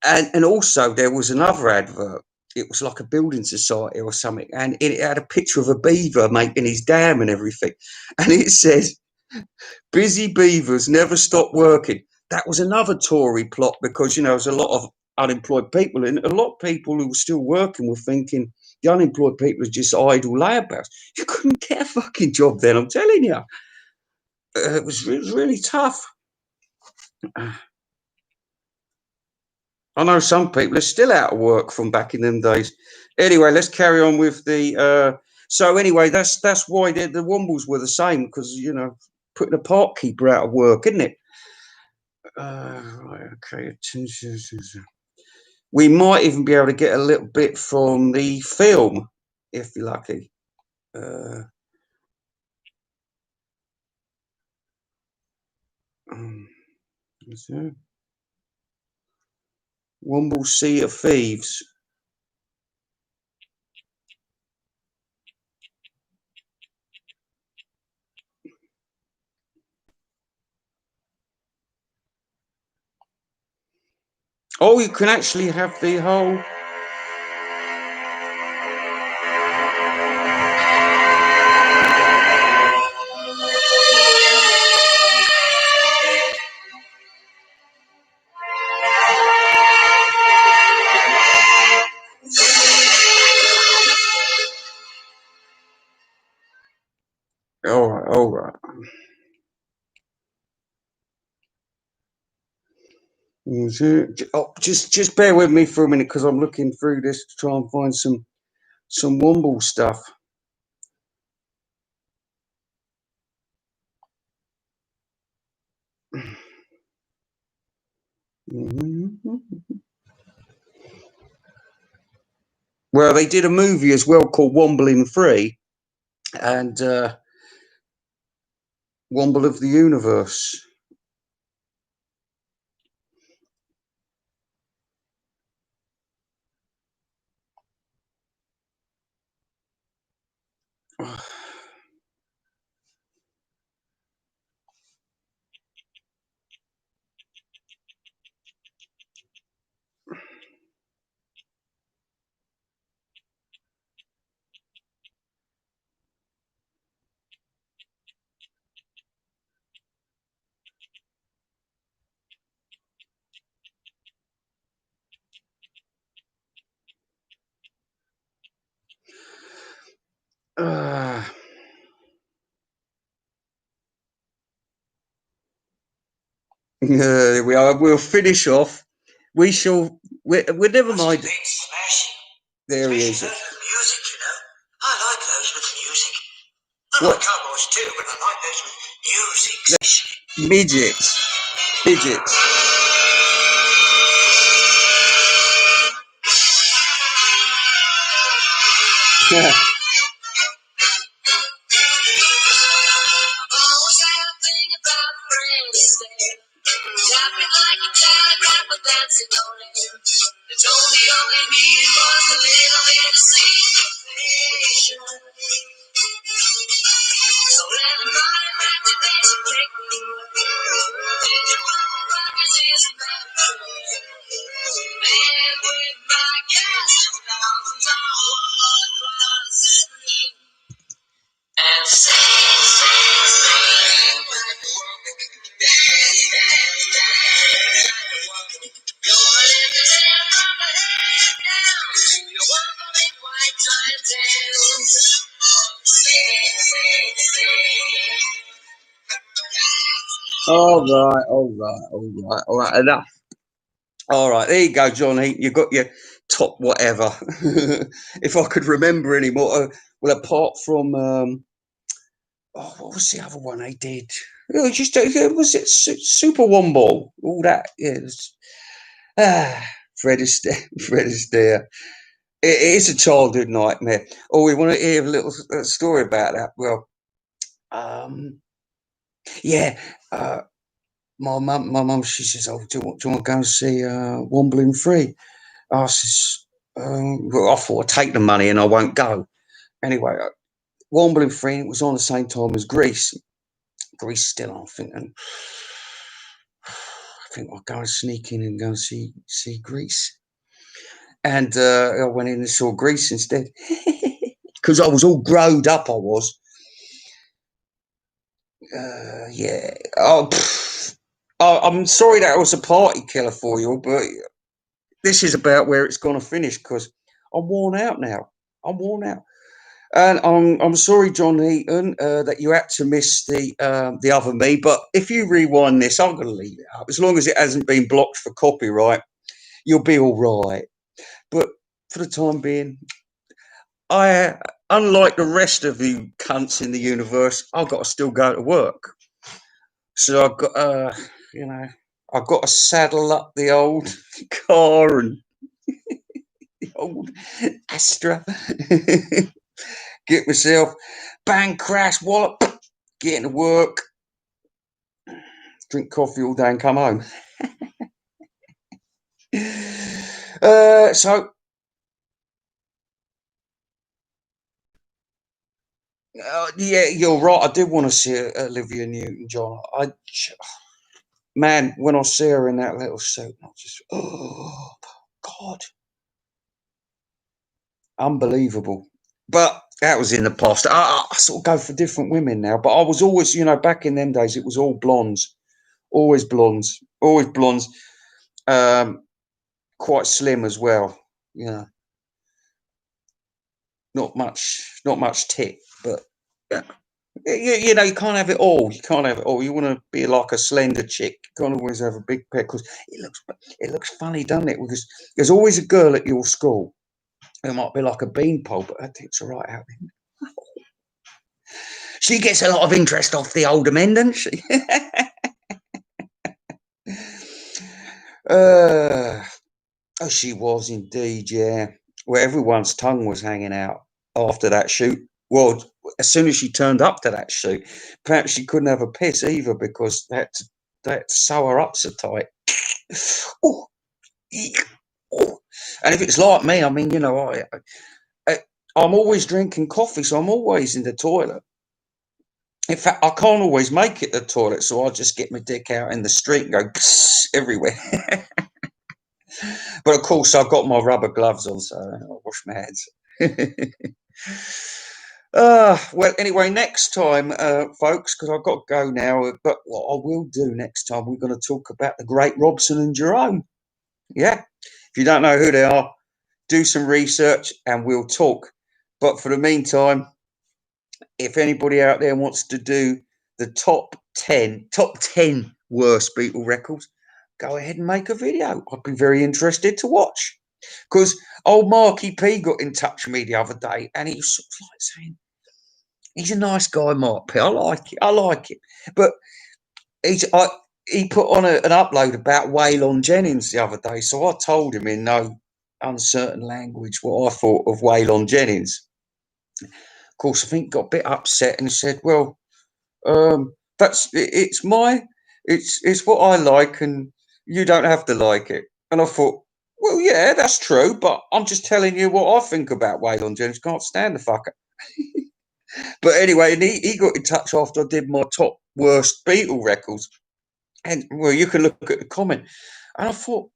and also there was another advert. It was like a building society or something, and it had a picture of a beaver making his dam and everything, and it says, "Busy beavers never stop working." That was another Tory plot, because there's a lot of unemployed people, and a lot of people who were still working were thinking the unemployed people are just idle layabouts. You couldn't get a fucking job then, I'm telling you. It was really tough. I know some people are still out of work from back in them days. Anyway, let's carry on with the. So anyway, that's why the Wombles were the same, because putting a park keeper out of work, isn't it? Right, okay. We might even be able to get a little bit from the film if you're lucky. Womble Sea of Thieves. Oh, you can actually have the whole. All right. Oh, just bear with me for a minute, because I'm looking through this to try and find some Womble stuff. Well, they did a movie as well called Wombling Free, and Womble of the Universe. There we are. We'll finish off. We shall. We're never mind. There he is. Music, I like those with music. I like cowboys too, but I like those with music. Midgets. Yeah. Tapping like a telegraph with dancing on it. They told me all they needed was a little bit of syncopation. So let my imagination take me away. Did you want rockers is a matter? Man with my cash and thousands on one across the street. And sing, sing, sing like a woman. Dance, dance, dance like a woman. You're living there from the head down to your wobbling white giant tails. All right. Enough. All right, there you go, John Heaton. You got your top whatever. If I could remember any more, well, apart from what was the other one they did? It was just was it Super Womble? All that, yeah. Fred Astaire. Fred Astaire. It is a childhood nightmare. Oh, we want to hear a little story about that. Well, um, yeah. My mum, she says, "Oh, do you want to go and see Wombling Free?" I says, well, I thought I'd take the money and I won't go. Anyway, Wombling Free was on the same time as Greece. Greece still on, I think I'll go and sneak in and go and see Greece. And I went in and saw Greece instead. Because I was all growed up, I was. Yeah. I'm sorry that I was a party killer for you, but this is about where it's going to finish because I'm worn out now. I'm worn out. And I'm sorry, John Heaton, that you had to miss the other me. But if you rewind this, I'm going to leave it up. As long as it hasn't been blocked for copyright, you'll be all right. But for the time being, unlike the rest of you cunts in the universe, I've got to still go to work. So I've got, I've got to saddle up the old car and the old Astra, get myself bang, crash, wallop, get into work, drink coffee all day and come home. So, yeah, you're right. I did want to see Olivia Newton-John. Man, when I see her in that little suit, I just, oh, God, unbelievable. But that was in the past. I sort of go for different women now, but I was always, back in them days, it was all blondes, always blondes, always blondes. Quite slim as well. Not much tit, but yeah. You can't have it all. You can't have it all. You want to be like a slender chick. You can't always have a big pet because it looks funny, doesn't it? Because there's always a girl at your school who might be like a beanpole, but her tits are right out there. She gets a lot of interest off the older men, doesn't she? Oh, she was indeed, yeah. Well, everyone's tongue was hanging out after that shoot. Well, as soon as she turned up to that shoot, perhaps she couldn't have a piss either because that sew her up so tight. Oh, eek, oh. And if it's like me, I mean, I'm always drinking coffee, so I'm always in the toilet. In fact, I can't always make it to the toilet, so I just get my dick out in the street and go everywhere. But of course, I've got my rubber gloves on, so I'll wash my hands. Well, anyway, next time, folks, because I've got to go now. But what I will do next time, we're going to talk about the great Robson and Jerome. Yeah, if you don't know who they are, do some research and we'll talk. But for the meantime, if anybody out there wants to do the top 10 worst Beatle records, go ahead and make a video. I'd be very interested to watch. Because old Marky P got in touch with me the other day and he was sort of like saying, he's a nice guy, Mark P. I like it. But he put on an upload about Waylon Jennings the other day. So I told him in no uncertain language what I thought of Waylon Jennings. Of course, I think he got a bit upset and he said, well, it's what I like and you don't have to like it. And I thought, well, yeah, that's true, but I'm just telling you what I think about Waylon Jennings. Can't stand the fucker. But anyway, and he got in touch after I did my top worst Beatle records. And, well, you can look at the comment. And I thought,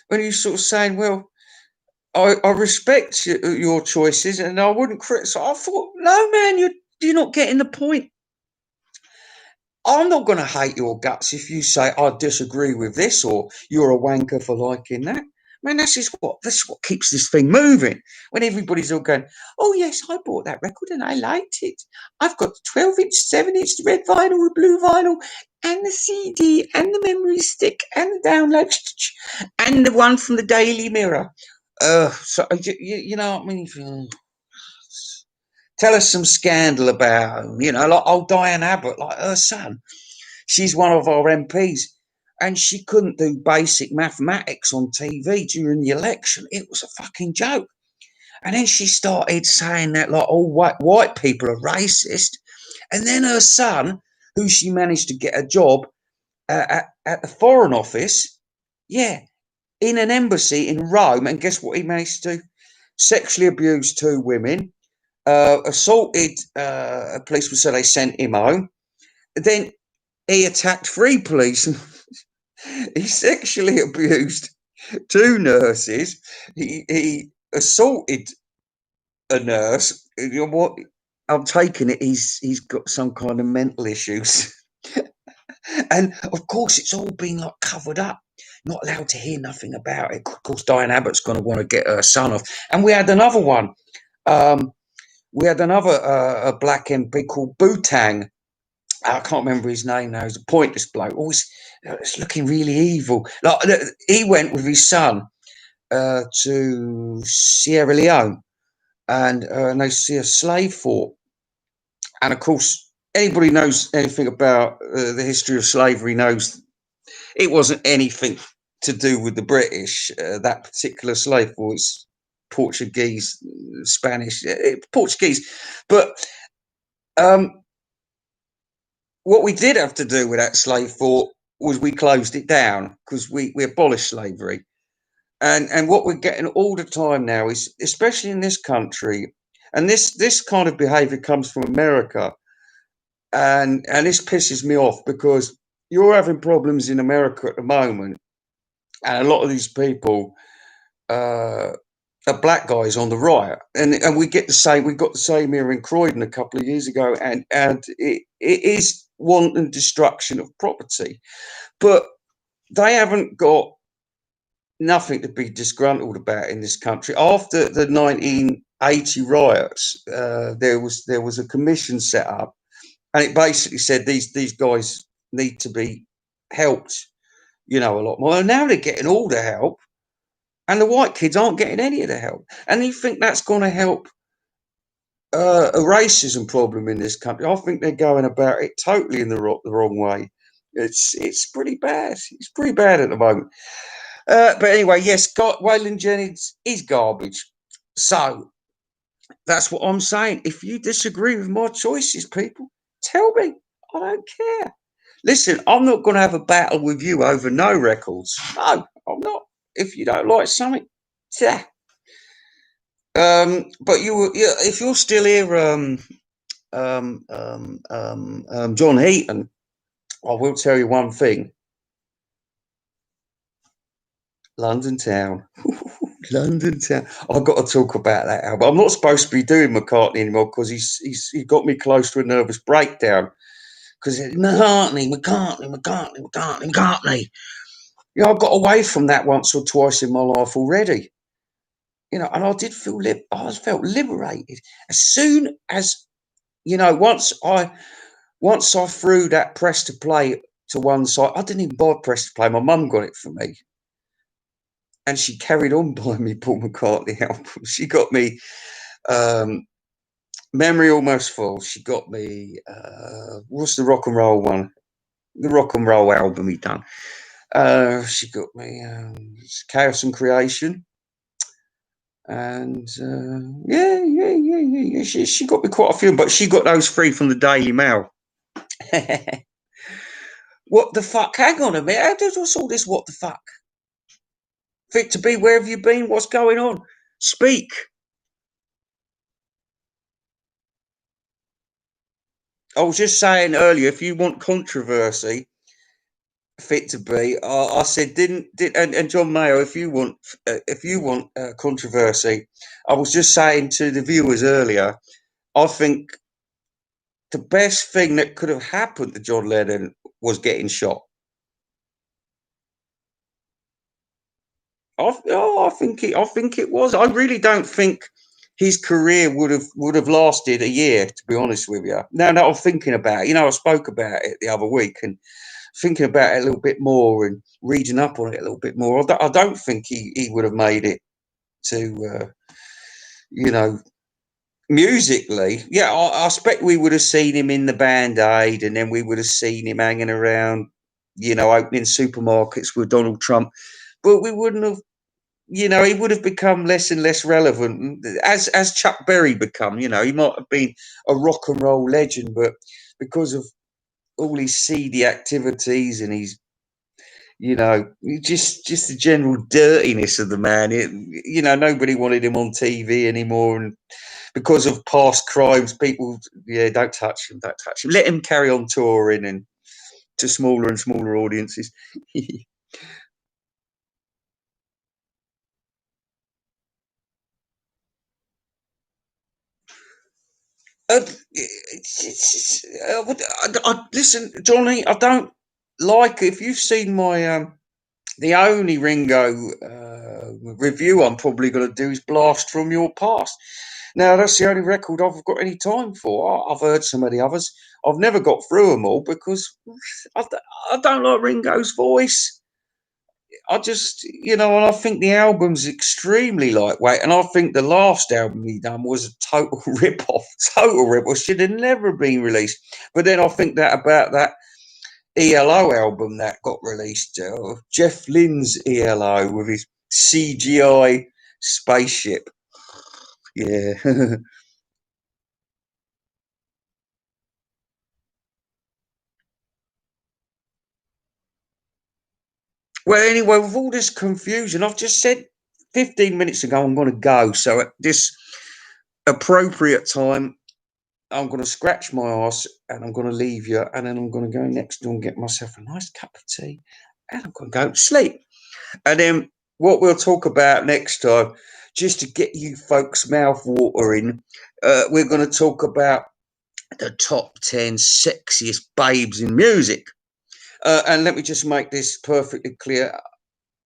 when you sort of saying, well, I respect your choices and I wouldn't criticize. I thought, no, man, you're not getting the point. I'm not going to hate your guts if you say I disagree with this or you're a wanker for liking that. Man, this is what keeps this thing moving. When everybody's all going, oh yes, I bought that record and I liked it. I've got 12-inch, 7-inch red vinyl with blue vinyl. and the CD and the memory stick and the download and the one from the Daily Mirror. So you know what I mean? Tell us some scandal about him, you know, like old Diane Abbott, like her son. She's one of our MPs, and she couldn't do basic mathematics on TV during the election. It was a fucking joke. And then she started saying that like all white people are racist. And then her son, who she managed to get a job at the Foreign Office, yeah, in an embassy in Rome. And guess what he managed to do? Sexually abused two women, assaulted a policeman, so they sent him home. Then he attacked three police. He sexually abused two nurses. He assaulted a nurse. You know what? I'm taking it. He's got some kind of mental issues, and of course, it's all been like covered up. Not allowed to hear nothing about it. Of course, Diane Abbott's going to want to get her son off. And we had another one. Um, we had another a black MP called Bootang. I can't remember his name now. He's a pointless bloke. Always, it's looking really evil. Like he went with his son to Sierra Leone, and they see a slave fort. And of course, anybody knows anything about the history of slavery knows it wasn't anything to do with the British. That particular slave fort was Portuguese, Spanish, Portuguese. But what we did have to do with that slave fort was we closed it down because we abolished slavery. And what we're getting all the time now is, especially in this country, and this kind of behaviour comes from America, and this pisses me off because you're having problems in America at the moment, and a lot of these people are black guys on the right, and we get the same. We got the same here in Croydon a couple of years ago, and it is wanton destruction of property, but they haven't got nothing to be disgruntled about in this country. After the 1980 riots, there was a commission set up, and it basically said these guys need to be helped, you know, a lot more. And now they're getting all the help, and the white kids aren't getting any of the help. And you think that's going to help a racism problem in this country? I think they're going about it totally in the wrong way. It's pretty bad. It's pretty bad at the moment. But anyway, yes, Waylon Jennings is garbage. So that's what I'm saying. If you disagree with my choices, people, tell me. I don't care. Listen, I'm not going to have a battle with you over no records. No, I'm not. If you don't like something, yeah. But if you're still here, John Heaton, I will tell you one thing. London Town. London Town. I've got to talk about that album. I'm not supposed to be doing McCartney anymore because he got me close to a nervous breakdown. Because McCartney. You know, I got away from that once or twice in my life already. You know, and I did feel I felt liberated as soon as, you know, once I threw that press to play to one side. I didn't even buy press to play. My mum got it for me. And she carried on buying me Paul McCartney albums. She got me Memory Almost Full. She got me, what's the rock and roll one? The rock and roll album he done. She got me Chaos and Creation. And yeah. She got me quite a few, but she got those free from the Daily Mail. What the fuck? Hang on a minute. What's all this? What the fuck? Fit to be, where have you been? What's going on? Speak. I was just saying earlier, if you want controversy, Fit to be. I said and John Mayo, if you want controversy, I was just saying to the viewers earlier, I think the best thing that could have happened to John Lennon was getting shot. I think it was. I really don't think his career would have lasted a year, to be honest with you. Now that I'm thinking about it, you know, I spoke about it the other week, and thinking about it a little bit more and reading up on it a little bit more, I don't think he would have made it to, you know, musically. Yeah, I expect we would have seen him in the Band Aid, and then we would have seen him hanging around, you know, opening supermarkets with Donald Trump. But we wouldn't have, you know, he would have become less and less relevant as Chuck Berry become. You know, he might have been a rock and roll legend, but because of all his seedy activities and his, you know, just the general dirtiness of the man. You know, nobody wanted him on TV anymore, and because of past crimes, people, yeah, don't touch him, don't touch him. Let him carry on touring and to smaller and smaller audiences. Listen, Johnny, I don't like, if you've seen my the only Ringo review I'm probably going to do is Blast from Your Past. Now, that's the only record I've got any time for. I've heard some of the others. I've never got through them all because I don't like Ringo's voice. I just, you know, and I think the album's extremely lightweight. And I think the last album he done was a total rip-off. Total rip-off. Should have never been released. But then I think that about that ELO album that got released, Jeff Lynne's ELO with his CGI spaceship. Yeah. Well, anyway, with all this confusion, I've just said 15 minutes ago I'm going to go. So at this appropriate time, I'm going to scratch my ass and I'm going to leave you. And then I'm going to go next door and get myself a nice cup of tea. And I'm going to go to sleep. And then what we'll talk about next time, just to get you folks' mouth watering, we're going to talk about the top 10 sexiest babes in music. And let me just make this perfectly clear.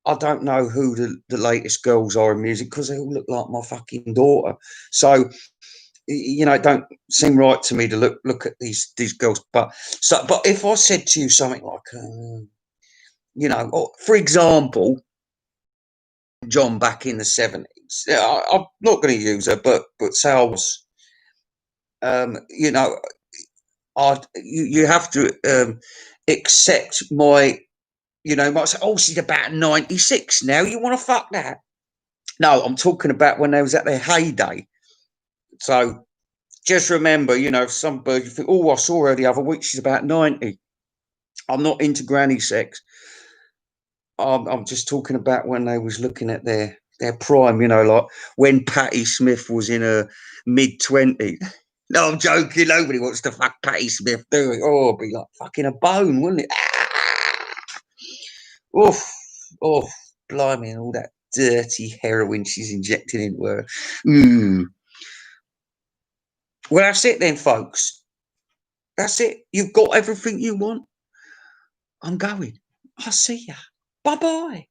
I don't know who the latest girls are in music because they all look like my fucking daughter. So, you know, it don't seem right to me to look at these girls. But if I said to you something like, you know, or, for example, John back in the 70s, I'm not going to use her, but say I was, you know, you have to accept my, you know, might say, oh, she's about 96 now. You want to fuck that? No, I'm talking about when they was at their heyday. So just remember, you know, if some bird you think, oh, I saw her the other week, she's about 90. I'm not into granny sex. I'm just talking about when they was looking at their prime, you know, like when Patti Smith was in her mid-20s. No, I'm joking. Nobody wants to fuck Patti Smith, do it? Oh, it'd be like fucking a bone, wouldn't it? Oof, oof, blimey, and all that dirty heroin she's injecting into her. Mm. Well, that's it then, folks. That's it. You've got everything you want. I'm going. I'll see ya. Bye bye.